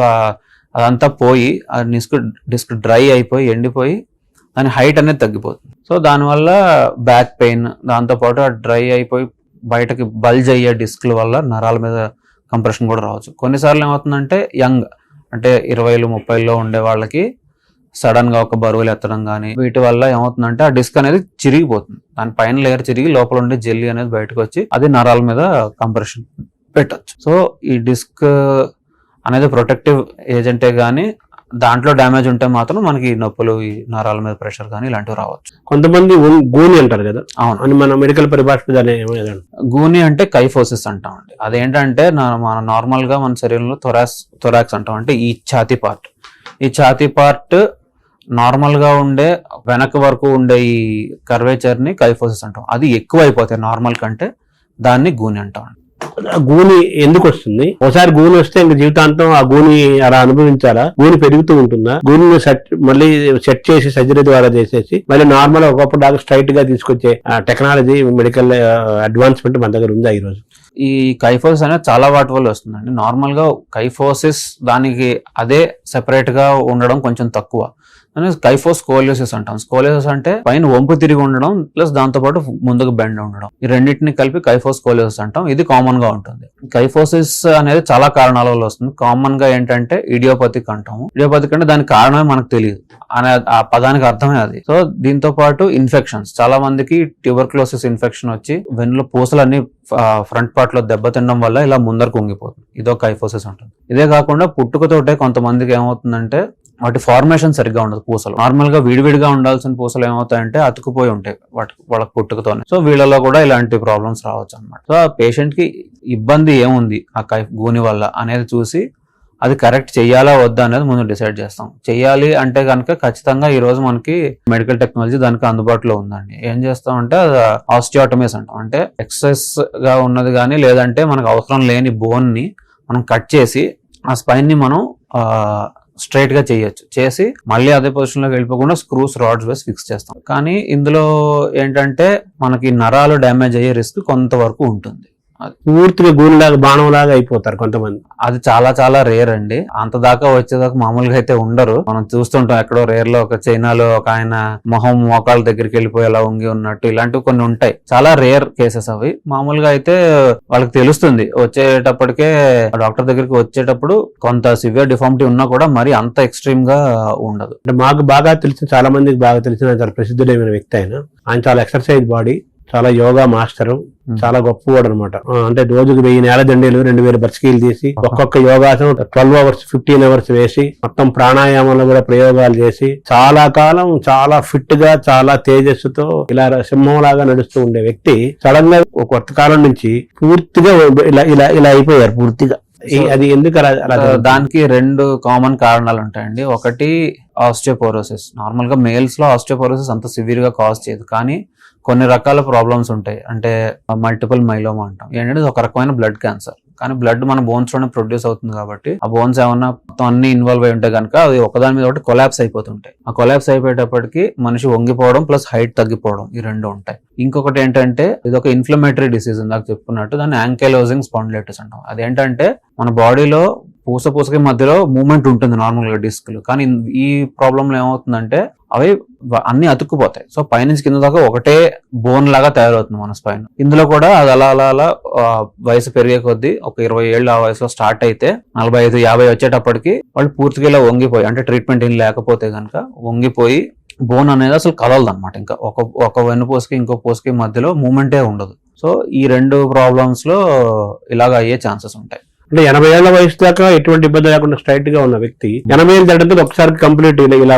అదంతా పోయి ఆ డిస్క్ డ్రై అయిపోయి ఎండిపోయి దాని హైట్ అనేది తగ్గిపోతుంది. సో దానివల్ల బ్యాక్ పెయిన్, దాంతోపాటు ఆ డ్రై అయిపోయి బయటకి బల్జ్ అయ్యే డిస్క్ల వల్ల నరాల మీద కంప్రెషన్ కూడా రావచ్చు. కొన్నిసార్లు ఏమవుతుందంటే యంగ్ అంటే 20, 30లో ఉండే వాళ్ళకి సడన్ గా ఒక బరువులు ఎత్తడం కానీ వీటి వల్ల ఏమవుతుందంటే ఆ డిస్క్ అనేది చిరిగిపోతుంది. దాని పైన లేయర్ చిరిగి లోపల ఉండే జెల్లీ అనేది బయటకు వచ్చి అది నరాల మీద కంప్రెషన్ పెట్టచ్చు. సో ఈ డిస్క్ అనేది ప్రొటెక్టివ్ ఏజెంటే గానీ దాంట్లో డ్యామేజ్ ఉంటే మాత్రం మనకి నొప్పులు, ఈ నరాల మీద ప్రెషర్ కానీ ఇలాంటివి రావచ్చు. కొంతమంది గూని అంటారు కదా, అవును, అని మన మెడికల్ పరిభాష గూని అంటే కైఫోసిస్ అంటాం అండి. అదేంటంటే మన నార్మల్ గా మన శరీరంలో థొరాక్స్ అంటాం, అంటే ఈ ఛాతీ పార్ట్ నార్మల్ గా ఉండే వెనక వరకు ఉండే ఈ కర్వేచర్ ని కైఫోసిస్ అంటాం. అది ఎక్కువ అయిపోతాయి నార్మల్ కంటే, దాన్ని గూని అంటాం. గూని ఎందుకు వస్తుంది? ఒకసారి గూని వస్తే ఇంక జీవితాంతం ఆ గూని అలా అనుభవించాలా? గూని పెరుగుతూ ఉంటుందా? గూని మళ్ళీ సెట్ చేసి సర్జరీ ద్వారా చేసేసి మళ్ళీ నార్మల్ ఒకప్పుడు దాకా స్ట్రైట్ గా తీసుకొచ్చే టెక్నాలజీ, మెడికల్ అడ్వాన్స్మెంట్ మన దగ్గర ఉందా ఈ రోజు? ఈ కైఫోసిస్ అనేది చాలా వాటి వల్ల వస్తుందండి. నార్మల్ గా కైఫోసిస్ దానికి అదే సెపరేట్ గా ఉండడం కొంచెం తక్కువ. కైఫోస్కోలియోసిస్ అంటాం. స్కోలియోసిస్ అంటే పైన వంపు తిరిగి ఉండడం ప్లస్ దాంతో పాటు ముందుకు బెండ్ ఉండడం, ఈ రెండింటిని కలిపి కైఫోస్కోలియోసిస్ అంటాం. ఇది కామన్ గా ఉంటుంది. కైఫోసిస్ అనేది చాలా కారణాల వల్ల వస్తుంది. కామన్ గా ఏంటంటే ఇడియోపతిక్ అంటాము. ఇడియోపతిక్ అంటే దానికి కారణమే మనకు తెలియదు అనే ఆ పదానికి అర్థమే అది. సో దీంతో పాటు ఇన్ఫెక్షన్స్, చాలా మందికి ట్యూబర్క్లోసిస్ ఇన్ఫెక్షన్ వచ్చి వెన్నులో పూసలన్నీ ఫ్రంట్ పార్ట్ లో దెబ్బతినడం వల్ల ఇలా ముందరకు ఉంగిపోతుంది. ఇదో కైఫోసిస్ ఉంటుంది. ఇదే కాకుండా పుట్టుకతోటే కొంతమందికి ఏమవుతుందంటే వాటి ఫార్మేషన్ సరిగ్గా ఉండదు. పూసలు నార్మల్ గా విడివిడిగా ఉండాల్సిన పూసలు ఏమవుతాయంటే అతుకుపోయి ఉంటాయి వాళ్ళకి పుట్టుకతోనే. సో వీళ్ళలో కూడా ఇలాంటి ప్రాబ్లమ్స్ రావచ్చు అనమాట. సో ఆ పేషెంట్ కి ఇబ్బంది ఏముంది ఆ గూని వల్ల అనేది చూసి అది కరెక్ట్ చెయ్యాలా వద్దా అనేది ముందు డిసైడ్ చేస్తాం. చెయ్యాలి అంటే కనుక ఖచ్చితంగా ఈ రోజు మనకి మెడికల్ టెక్నాలజీ దానికి అందుబాటులో ఉందండి. ఏం చేస్తాం అంటే ఆస్టియోటమీస్ అంటాం. అంటే ఎక్సెస్ గా ఉన్నది కానీ లేదంటే మనకు అవసరం లేని బోన్ ని మనం కట్ చేసి ఆ స్పైన్ ని మనం స్ట్రైట్ గా చేయొచ్చు. చేసి మళ్ళీ అదే పొజిషన్ లోకి వెళ్ళిపోకుండా స్క్రూస్, రాడ్స్ వేసి ఫిక్స్ చేస్తాం. కానీ ఇందులో ఏంటంటే మనకి నరాలు డ్యామేజ్ అయ్యే రిస్క్ కొంతవరకు ఉంటుంది. పూర్తిగా గూనిలాగా, బాణంలాగా అయిపోతారు కొంతమంది. అది చాలా చాలా రేర్ అండి. అంత దాకా వచ్చేదాకా మామూలుగా అయితే ఉండరు. మనం చూస్తుంటాం ఎక్కడో రేర్ లో ఒక చైనాలో ఒక ఆయన మొహం మోకాళ్ళ దగ్గరికి వెళ్ళిపోయి అలా ఉంగి ఉన్నట్టు, ఇలాంటివి కొన్ని ఉంటాయి. చాలా రేర్ కేసెస్ అవి. మామూలుగా అయితే వాళ్ళకి తెలుస్తుంది వచ్చేటప్పటికే, డాక్టర్ దగ్గరికి వచ్చేటప్పుడు కొంత సివియర్ డిఫార్మిటీ ఉన్నా కూడా మరి అంత ఎక్స్ట్రీమ్ గా ఉండదు. అంటే మాకు బాగా తెలిసిన, చాలా మందికి బాగా తెలిసిన చాలా ప్రసిద్ధుడైన వ్యక్తి ఆయన చాలా ఎక్సర్సైజ్ బాడీ, చాలా యోగా మాస్టరు, చాలా గొప్పవాడు అనమాట. అంటే రోజుకి 1000 నేలదండీలు, 2000 బర్చికీలు తీసి ఒక్కొక్క యోగాసనం 12 hours 15 hours వేసి మొత్తం ప్రాణాయామంలో కూడా ప్రయోగాలు చేసి చాలా కాలం చాలా ఫిట్ గా, చాలా తేజస్సుతో ఇలా సింహం లాగా నడుస్తూ ఉండే వ్యక్తి సడన్ గా ఒక కొత్త కాలం నుంచి పూర్తిగా ఇలా అయిపోయారు పూర్తిగా. అది ఎందుకు అలా? దానికి 2 కామన్ కారణాలు ఉంటాయండి. ఒకటి ఆస్టియోపోరోసిస్. నార్మల్ గా మేల్స్ లో ఆస్టియోపోరోసిస్ అంత సివియర్ గా కాజ్ చేయదు, కానీ కొన్ని రకాల ప్రాబ్లమ్స్ ఉంటాయి. అంటే మల్టిపుల్ మైలోమా అంటాం. ఏంటంటే ఒక రకమైన బ్లడ్ క్యాన్సర్. కానీ బ్లడ్ మన బోన్స్ లోనే ప్రొడ్యూస్ అవుతుంది కాబట్టి ఆ బోన్స్ ఏమన్నా మొత్తం అన్ని ఇన్వాల్వ్ అయి ఉంటాయి కనుక అది ఒకదాని మీద ఒకటి కొలాప్స్ అయిపోతుంటాయి. ఆ కొలాప్స్ అయిపోయేటప్పటికి మనిషి వంగిపోవడం ప్లస్ హైట్ తగ్గిపోవడం, ఈ 2 ఉంటాయి. ఇంకొకటి ఏంటంటే ఇది ఒక ఇన్ఫ్లమేటరీ డిసీజ్. ఇందాక చెప్పుకున్నట్టు దాన్ని యాంకైలోజింగ్ స్పాండిలైటిస్ అంటాం. అదేంటంటే మన బాడీలో పూసకి మధ్యలో మూవ్మెంట్ ఉంటుంది నార్మల్ గా డిస్క్లు, కానీ ఈ ప్రాబ్లం లో ఏమవుతుందంటే అవి అన్ని అతుక్కుపోతాయి. సో పైనుంచి కింద దాకా ఒకటే బోన్ లాగా తయారవుతుంది మన స్పైన్. ఇందులో కూడా అది అలా వయసు పెరిగే కొద్దీ ఒక 20 ఏళ్ళు ఆ వయసులో స్టార్ట్ అయితే 45-50 వచ్చేటప్పటికి వాళ్ళు పూర్తిగా ఇలా వంగిపోయి, అంటే ట్రీట్మెంట్ ఏం లేకపోతే కనుక వంగిపోయి బోన్ అనేది అసలు కదలదు అనమాట. ఇంకా ఒక వెన్నుపూసకి ఇంకో పూసకి మధ్యలో మూవ్మెంటే ఉండదు. సో ఈ 2 ప్రాబ్లమ్స్ లో ఇలాగ అయ్యే ఛాన్సెస్ ఉంటాయి. అంటే 80 ఏళ్ల వయసు దాకా ఎటువంటి ఇబ్బంది లేకుండా స్ట్రైట్ గా ఉన్న వ్యక్తి 80 ఏళ్ళు దాటితో ఒకసారి కంప్లీట్ ఇలా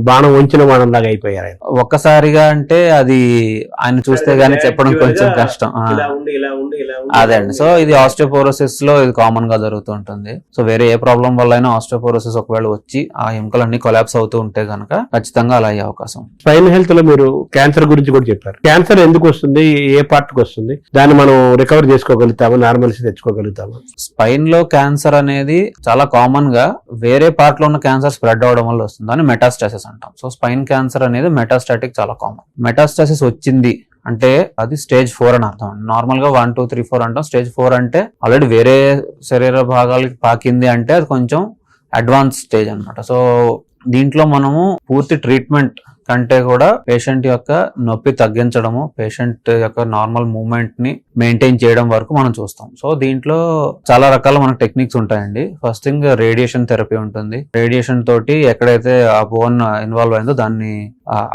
బాణం వంచిన బాణం లాగా అయిపోయారు. ఒక్కసారిగా అంటే అది ఆయన చూస్తే గానీ చెప్పడం కొంచెం కష్టం. అదే అండి. సో ఇది ఆస్టియోపోరోసిస్ లో ఇది కామన్ గా జరుగుతూ ఉంటుంది. సో వేరే ఏ ప్రాబ్లం వల్ల అయినా ఆస్టియోపోరోసిస్ ఒకవేళ వచ్చి ఆ ఎముకలన్నీ కొలాప్స్ అవుతూ ఉంటే కనుక ఖచ్చితంగా అలా అయ్యే అవకాశం. స్పైన్ హెల్త్ లో మీరు క్యాన్సర్ గురించి కూడా చెప్పారు. క్యాన్సర్ ఎందుకు వస్తుంది, ఏ పార్ట్ కి వస్తుంది, దాన్ని మనం రికవర్ చేసుకోగలుగుతామా, నార్మల్సీ తెచ్చుకోగలుగుతామా? స్పైన్ లో క్యాన్సర్ అనేది చాలా కామన్ గా వేరే పార్ట్ లో ఉన్న క్యాన్సర్ స్ప్రెడ్ అవడం వల్ల వస్తుంది. దాన్ని మెటాస్టాసిస్ అంటాం. సో స్పైన్ క్యాన్సర్ అనేది మెటాస్టాటిక్ చాలా కామన్. మెటాస్టాసిస్ వచ్చింది అంటే అది స్టేజ్ 4 అని అర్థం. నార్మల్ గా 1, 2, 3, 4 అంటాం. స్టేజ్ 4 అంటే ఆల్రెడీ వేరే శరీర భాగాలకి పాకింది అంటే అది కొంచెం అడ్వాన్స్ స్టేజ్ అనమాట. సో దీంట్లో మనము పూర్తి ట్రీట్మెంట్ కంటే కూడా పేషెంట్ యొక్క నొప్పి తగ్గించడము, పేషెంట్ యొక్క నార్మల్ మూవ్మెంట్ ని మెయింటైన్ చేయడం వరకు మనం చూస్తాం. సో దీంట్లో చాలా రకాల మనకు టెక్నిక్స్ ఉంటాయండి. ఫస్ట్ థింగ్ రేడియేషన్ థెరపీ ఉంటుంది. రేడియేషన్ తోటి ఎక్కడైతే ఆ బోన్ ఇన్వాల్వ్ అయిందో దాన్ని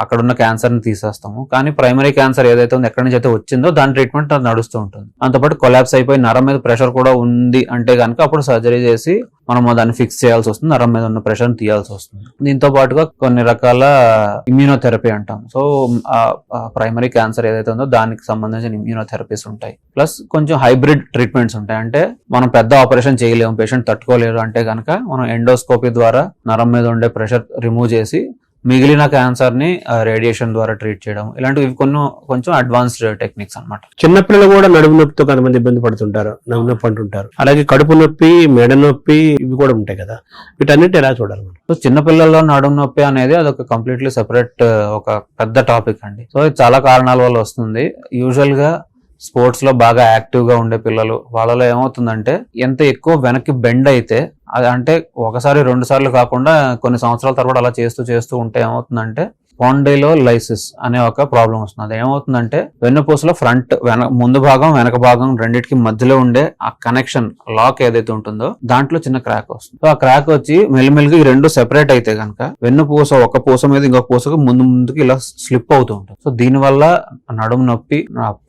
అక్కడున్న క్యాన్సర్ ని తీసేస్తాము. కానీ ప్రైమరీ క్యాన్సర్ ఏదైతే ఉందో ఎక్కడి నుంచి అయితే వచ్చిందో దాని ట్రీట్మెంట్ నడుస్తూ ఉంటుంది. అంతపాటు కొలాప్స్ అయిపోయి నరం మీద ప్రెషర్ కూడా ఉంది అంటే కనుక అప్పుడు సర్జరీ చేసి మనం దాన్ని ఫిక్స్ చేయాల్సి వస్తుంది, నరం మీద ఉన్న ప్రెషర్ తీయాల్సి వస్తుంది. దీంతో పాటుగా కొన్ని రకాల ఇమ్యూనోథెరపీ అంటాం. సో ప్రైమరీ క్యాన్సర్ ఏదైతే ఉందో దానికి సంబంధించిన ఇమ్యూనోథెరపీస్ ఉంటాయి. ప్లస్ కొంచెం హైబ్రిడ్ ట్రీట్మెంట్స్ ఉంటాయి. అంటే మనం పెద్ద ఆపరేషన్ చేయలేము, పేషెంట్ తట్టుకోలేరు అంటే కనుక మనం ఎండోస్కోపీ ద్వారా నరం మీద ఉండే ప్రెషర్ రిమూవ్ చేసి మిగిలిన క్యాన్సర్ ని రేడియేషన్ ద్వారా ట్రీట్ చేయడం, ఇలాంటివి కొంచెం అడ్వాన్స్డ్ టెక్నిక్స్ అన్నమాట. చిన్నపిల్లలు కూడా నడుము నొప్పితో కొంతమంది ఇబ్బంది పడుతుంటారు, నడుము నొప్పి అంటుంటారు. అలాగే కడుపు నొప్పి, మెడ నొప్పి ఇవి కూడా ఉంటాయి కదా, వీటన్నిటి ఎలా చూడాలి మనం? సో చిన్నపిల్లల్లో నడుము నొప్పి అనేది అదొక కంప్లీట్లీ సెపరేట్ ఒక పెద్ద టాపిక్ అండి. సో ఇది చాలా కారణాల వల్ల వస్తుంది. యూజువల్ గా స్పోర్ట్స్ లో బాగా యాక్టివ్ గా ఉండే పిల్లలు, వాళ్ళలో ఏమవుతుందంటే ఎంత ఎక్కువ వెనక్కి బెండ్ అయితే, అది అంటే ఒకసారి 2 సార్లు కాకుండా కొన్ని సంవత్సరాల తర్వాత అలా చేస్తూ ఉంటే ఏమవుతుందంటే స్పాండైలోలైసిస్ అనే ఒక ప్రాబ్లం వస్తుంది. అది ఏమవుతుందంటే వెన్నుపూసలో ముందు భాగం వెనక భాగం రెండింటికి మధ్యలో ఉండే ఆ కనెక్షన్ లాక్ ఏదైతే ఉంటుందో దాంట్లో చిన్న క్రాక్ వస్తుంది. సో ఆ క్రాక్ వచ్చి మెల్లిమెల్లిగా ఈ రెండు సెపరేట్ అయితే కనుక వెన్నుపూస ఒక పూస మీద ఇంకొక పూసకు ముందుకి ఇలా స్లిప్ అవుతూ ఉంటుంది. సో దీనివల్ల నడుము నొప్పి,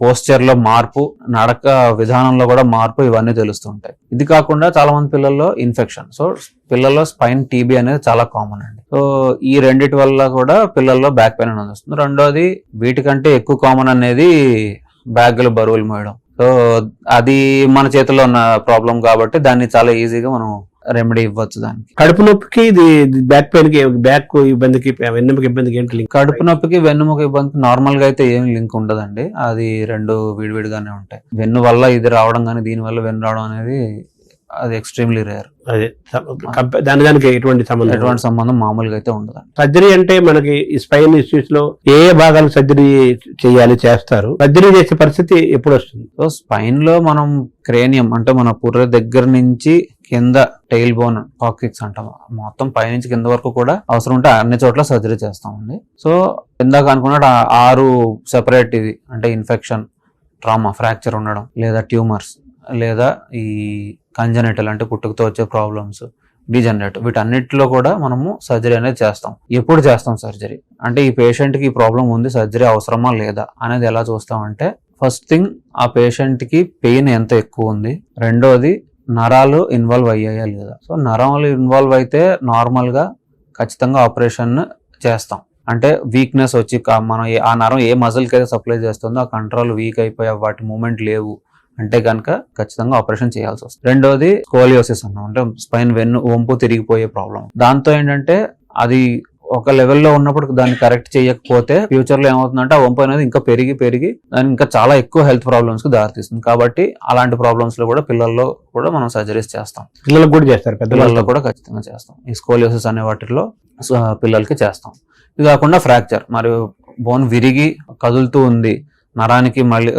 పోస్చర్ లో మార్పు, నడక విధానంలో కూడా మార్పు ఇవన్నీ తెలుస్తుంటాయి. ఇది కాకుండా చాలా మంది పిల్లల్లో ఇన్ఫెక్షన్. సో పిల్లల్లో స్పైన్ టీబీ అనేది చాలా కామన్ అండి. సో ఈ రెండిటి వల్ల కూడా పిల్లల్లో బ్యాక్ పెయిన్ అనేది వస్తుంది. రెండోది వీటికంటే ఎక్కువ కామన్ అనేది బ్యాగులు బరువులు మోయడం. సో అది మన చేతిలో ఉన్న ప్రాబ్లం కాబట్టి దాన్ని చాలా ఈజీగా మనం రెమెడీ ఇవ్వచ్చు. దానికి కడుపు నొప్పికి ఇది బ్యాక్ పెయిన్ కి, బ్యాక్ ఇబ్బందికి, వెన్నెముక ఇబ్బందికి ఏంటి లింక్? కడుపు నొప్పికి వెన్నుముక ఇబ్బందికి నార్మల్ గా అయితే ఏం లింక్ ఉండదండి. అది రెండు విడివిడిగానే ఉంటాయి. వెన్ను వల్ల ఇది రావడం కానీ దీని వల్ల వెన్ను రావడం అనేది అది ఎక్స్ట్రీమ్లీ రేర్. అదే దానికి ఎటువంటి సంబంధం మామూలుగా అయితే ఉండదు. సర్జరీ అంటే మనకి ఈ స్పైన్ ఇష్యూస్ లో ఏ భాగాలు సర్జరీ చేస్తారు? సర్జరీ చేసే పరిస్థితి ఎప్పుడు వస్తుంది? సో స్పైన్ లో మనం క్రేనియం అంటే మన పుర్రె దగ్గర నుంచి కింద టైల్ బోన్, కాక్సిక్స్ అంటాం, మొత్తం పైనుంచి కింద వరకు కూడా అవసరం ఉంటే అన్ని చోట్ల సర్జరీ చేస్తామండి. సో ఇందాక అనుకున్నట్టు 6 సెపరేట్ ఇది అంటే ఇన్ఫెక్షన్, ట్రామా, ఫ్రాక్చర్ ఉండడం, లేదా ట్యూమర్స్, లేదా ఈ కంజనైటల్ అంటే పుట్టుకతో వచ్చే ప్రాబ్లమ్స్, డిజనరేటివ్, వీటన్నిటిలో కూడా మనము సర్జరీ అనేది చేస్తాం. ఎప్పుడు చేస్తాం సర్జరీ అంటే ఈ పేషెంట్ కి ఈ ప్రాబ్లం ఉంది, సర్జరీ అవసరమా లేదా అనేది ఎలా చూస్తామంటే, ఫస్ట్ థింగ్ ఆ పేషెంట్ కి పెయిన్ ఎంత ఎక్కువ ఉంది, రెండోది నరాలు ఇన్వాల్వ్ అయ్యాయా లేదా. సో నరాలు ఇన్వాల్వ్ అయితే నార్మల్ గా ఖచ్చితంగా ఆపరేషన్ చేస్తాం. అంటే వీక్నెస్ వచ్చి మనం ఆ నరం ఏ మజిల్ కి అయితే సప్లై చేస్తుందో ఆ కంట్రోల్ వీక్ అయిపోయి వాటి మూమెంట్ లేవు అంటే కనుక ఖచ్చితంగా ఆపరేషన్ చేయాల్సి వస్తుంది. రెండోది స్కోలియోసిస్ అన్నాం, అంటే స్పైన్ వంపు తిరిగిపోయే ప్రాబ్లం. దాంతో ఏంటంటే అది ఒక లెవెల్లో ఉన్నప్పుడు దాన్ని కరెక్ట్ చేయకపోతే ఫ్యూచర్ లో ఏమవుతుందంటే ఆ వంపు అనేది ఇంకా పెరిగి దాని ఇంకా చాలా ఎక్కువ హెల్త్ ప్రాబ్లమ్స్ కి దారితీస్తుంది. కాబట్టి అలాంటి ప్రాబ్లమ్స్ లో కూడా పిల్లల్లో కూడా మనం సర్జరీస్ చేస్తాం. పిల్లలకు కూడా చేస్తారు, పిల్లల్లో కూడా ఖచ్చితంగా చేస్తాం. ఈ స్కోలియోసిస్ అనే వాటిలో పిల్లలకి చేస్తాం. ఇది కాకుండా ఫ్రాక్చర్, మరియు బోన్ విరిగి కదులుతూ ఉంది, నరానికి మళ్ళీ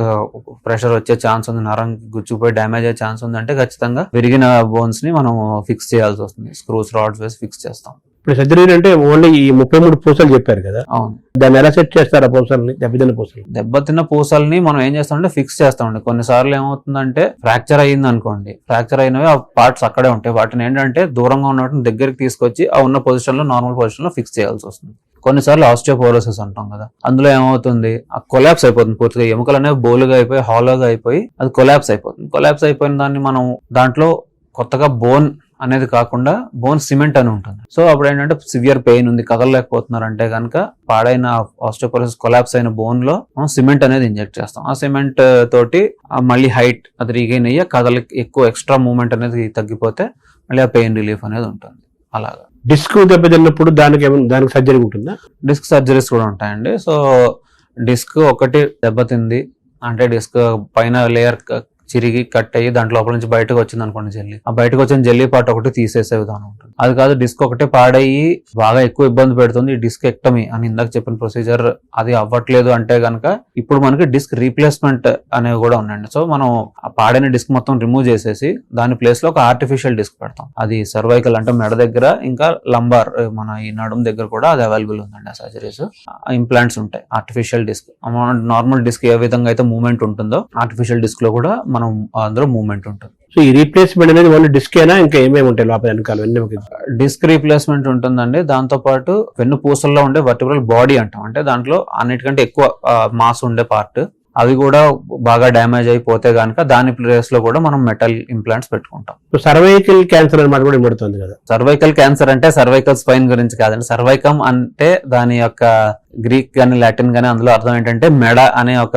ప్రెషర్ వచ్చే ఛాన్స్ ఉంది, నరానికి గుచ్చుకుపోయి డ్యామేజ్ అయ్యే ఛాన్స్ ఉంది అంటే ఖచ్చితంగా విరిగిన బోన్స్ ని మనం ఫిక్స్ చేయాల్సి వస్తుంది. స్క్రూస్, రాడ్స్ వేసి ఫిక్స్ చేస్తాం. ఇప్పుడు సర్జరీ అంటే ఓన్లీ ఈ 33 పూసలు చెప్పారు కదా, అవును. దాన్ని ఎలా సెట్ చేస్తారు? ఆ పూసల్ని, దెబ్బతిన్న పూసల్ని మనం ఏం చేస్తామంటే ఫిక్స్ చేస్తామండి. కొన్నిసార్లు ఏమవుతుందంటే ఫ్రాక్చర్ అయ్యింది అనుకోండి, ఫ్రాక్చర్ అయినవి ఆ పార్ట్స్ అక్కడే ఉంటాయి, వాటిని ఏంటంటే దూరంగా ఉన్నట్టు దగ్గరికి తీసుకొచ్చి ఆ ఉన్న పొజిషన్ లో, నార్మల్ పొజిషన్ లో ఫిక్స్ చేయాల్సి వస్తుంది. కొన్నిసార్లు ఆస్టియోపోరోసిస్ అంటాం కదా, అందులో ఏమవుతుంది, ఆ కొలాప్స్ అయిపోతుంది పూర్తిగా, ఎముకలు అనేవి బోలుగా అయిపోయి హాలోగా అయిపోయి అది కొలాప్స్ అయిపోతుంది. కొలాప్స్ అయిపోయిన దాన్ని మనం దాంట్లో కొత్తగా బోన్ అనేది కాకుండా బోన్ సిమెంట్ అని ఉంటుంది. సో అప్పుడు ఏంటంటే సివియర్ పెయిన్ ఉంది, కదలలేకపోతున్నారు అంటే కనుక పాడైన ఆస్టియోపోరోసిస్ కొలాప్స్ అయిన బోన్ లో మనం సిమెంట్ అనేది ఇంజెక్ట్ చేస్తాం. ఆ సిమెంట్ తోటి మళ్ళీ హైట్ అది రీగైన్ అయ్యి కదలకి ఎక్కువ ఎక్స్ట్రా మూవ్మెంట్ అనేది తగ్గిపోతే మళ్ళీ ఆ పెయిన్ రిలీఫ్ అనేది ఉంటుంది. అలాగా డిస్క్ దెబ్బతిన్నప్పుడు దానికి సర్జరీ ఉంటుందా? డిస్క్ సర్జరీస్ కూడా ఉంటాయండి. సో డిస్క్ ఒకటి దెబ్బతింది అంటే డిస్క్ పైన లేయర్ చిరిగి కట్ అయ్యి దాంట్లో లోపల నుంచి బయటకు వచ్చింది అనుకోండి జెల్లీ, ఆ బయటకు వచ్చిన జెల్లీ పార్ట్ ఒకటి తీసేసే విధానం ఉంటుంది. అది కాదు డిస్క్ ఒకటే పాడయ్యి బాగా ఎక్కువ ఇబ్బంది పెడుతుంది, డిస్క్ ఎక్టమీ అని ఇందాక చెప్పిన ప్రొసీజర్ అది అవ్వట్లేదు అంటే గనక ఇప్పుడు మనకి డిస్క్ రీప్లేస్మెంట్ అనేవి కూడా ఉన్నాయండి. సో మనం ఆ పాడైన డిస్క్ మొత్తం రిమూవ్ చేసేసి దాని ప్లేస్ లో ఒక ఆర్టిఫిషియల్ డిస్క్ పెడతాం. అది సర్వైకల్ అంటే మెడ దగ్గర, ఇంకా లంబార్ మన ఈ నడుము దగ్గర కూడా అది అవైలబుల్ ఉందండి. ఆ సర్జరీస్ ఇంప్లాంట్స్ ఉంటాయి. ఆర్టిఫిషియల్ డిస్క్ నార్మల్ డిస్క్ ఏ విధంగా అయితే మూవ్మెంట్ ఉంటుందో ఆర్టిఫిషియల్ డిస్క్ లో కూడా మనం అందులో మూవ్మెంట్ ఉంటుంది. సో ఈ రీప్లేస్మెంట్ అనేది ఓన్లీ డిస్క్ అయినా ఇంకా ఏమేమి ఉంటాయి లోపల వెనకాల వెన్నెముక? డిస్క్ రీప్లేస్మెంట్ ఉంటుందండి. దాంతో పాటు వెన్ను పూసల్లో ఉండే వర్టిబ్రల్ బాడీ అంటాం, అంటే దాంట్లో అన్నిటికంటే ఎక్కువ మాస్ ఉండే పార్ట్, అవి కూడా బాగా డ్యామేజ్ అయిపోతే గనక దాని ప్లేస్ లో కూడా మనం మెటల్ ఇంప్లాంట్స్ పెట్టుకుంటాం. సర్వైకల్ క్యాన్సర్ అనమాట కూడా ఇవ్వబడుతుంది కదా. సర్వైకల్ క్యాన్సర్ అంటే సర్వైకల్ స్పైన్ గురించి కాదండి. సర్వైకమ్ అంటే దాని యొక్క గ్రీక్ గాని లాటిన్ గాని అందులో అర్థం ఏంటంటే మెడ అనే ఒక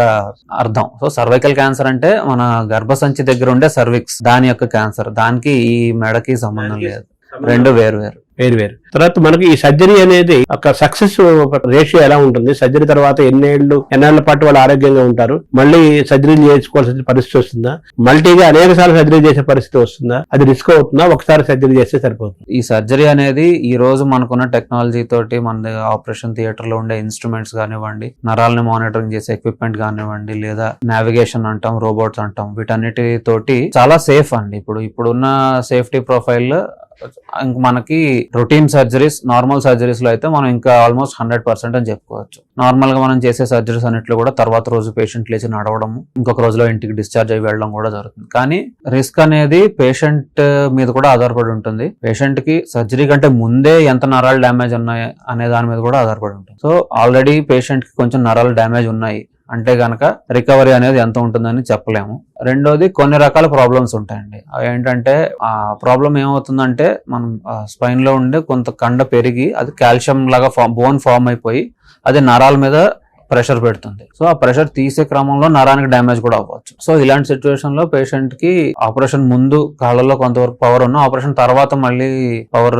అర్థం. సో సర్వైకల్ క్యాన్సర్ అంటే మన గర్భసంచి దగ్గర ఉండే సర్విక్స్, దాని యొక్క క్యాన్సర్. దానికి ఈ మెడకి సంబంధం లేదు, రెండు వేరు వేరు. తర్వాత మనకి ఈ సర్జరీ అనేది ఒక సక్సెస్ రేషియో ఎలా ఉంటుంది? సర్జరీ తర్వాత ఎన్నేళ్ల పాటు వాళ్ళు ఆరోగ్యంగా ఉంటారు? మళ్ళీ సర్జరీ చేసుకోవాల్సిన పరిస్థితి వస్తుందా? మల్టీగా అనేక సార్లు సర్జరీ చేసే పరిస్థితి వస్తుందా? అది రిస్క్ అవుతుందా? ఒకసారి సర్జరీ చేస్తే సరిపోతుంది? ఈ సర్జరీ అనేది ఈ రోజు మనకున్న టెక్నాలజీ తోటి, మన ఆపరేషన్ థియేటర్ లో ఉండే ఇన్స్ట్రుమెంట్స్ కానివ్వండి, నరాలని మానిటరింగ్ చేసే ఎక్విప్మెంట్ కానివ్వండి, లేదా నావిగేషన్ అంటాం, రోబోట్స్ అంటాం, వీటన్నిటితోటి చాలా సేఫ్ అండి. ఇప్పుడున్న సేఫ్టీ ప్రొఫైల్ ఇంక మనకి రొటీన్ సర్జరీస్, నార్మల్ సర్జరీస్ లో అయితే మనం ఇంకా ఆల్మోస్ట్ 100% అని చెప్పుకోవచ్చు. నార్మల్ గా మనం చేసే సర్జరీస్ అన్నిట్లో కూడా తర్వాత రోజు పేషెంట్ లేచి నడవడం, ఇంకొక రోజులో ఇంటికి డిశ్చార్జ్ అయ్యి వెళ్ళడం కూడా జరుగుతుంది. కానీ రిస్క్ అనేది పేషెంట్ మీద కూడా ఆధారపడి ఉంటుంది. పేషెంట్ కి సర్జరీ కంటే ముందే ఎంత నరాలు డ్యామేజ్ ఉన్నాయి అనే దాని మీద కూడా ఆధారపడి ఉంటుంది. సో ఆల్రెడీ పేషెంట్ కి కొంచెం నరాలు డ్యామేజ్ ఉన్నాయి అంటే గనక రికవరీ అనేది ఎంత ఉంటుందని చెప్పలేము. రెండోది కొన్ని రకాల ప్రాబ్లమ్స్ ఉంటాయండి. అవి ఏంటంటే ఆ ప్రాబ్లం ఏమవుతుందంటే మనం స్పైన్ లో ఉండే కొంత కండ పెరిగి అది కాల్షియం లాగా బోన్ ఫామ్ అయిపోయి అది నరాల మీద ప్రెషర్ పెడుతుంది. సో ఆ ప్రెషర్ తీసే క్రమంలో నరానికి డ్యామేజ్ కూడా అవ్వచ్చు. సో ఇలాంటి సిచ్యువేషన్ లో పేషెంట్ కి ఆపరేషన్ ముందు కాళ్ళలో కొంతవరకు పవర్ ఉన్నా ఆపరేషన్ తర్వాత మళ్ళీ పవర్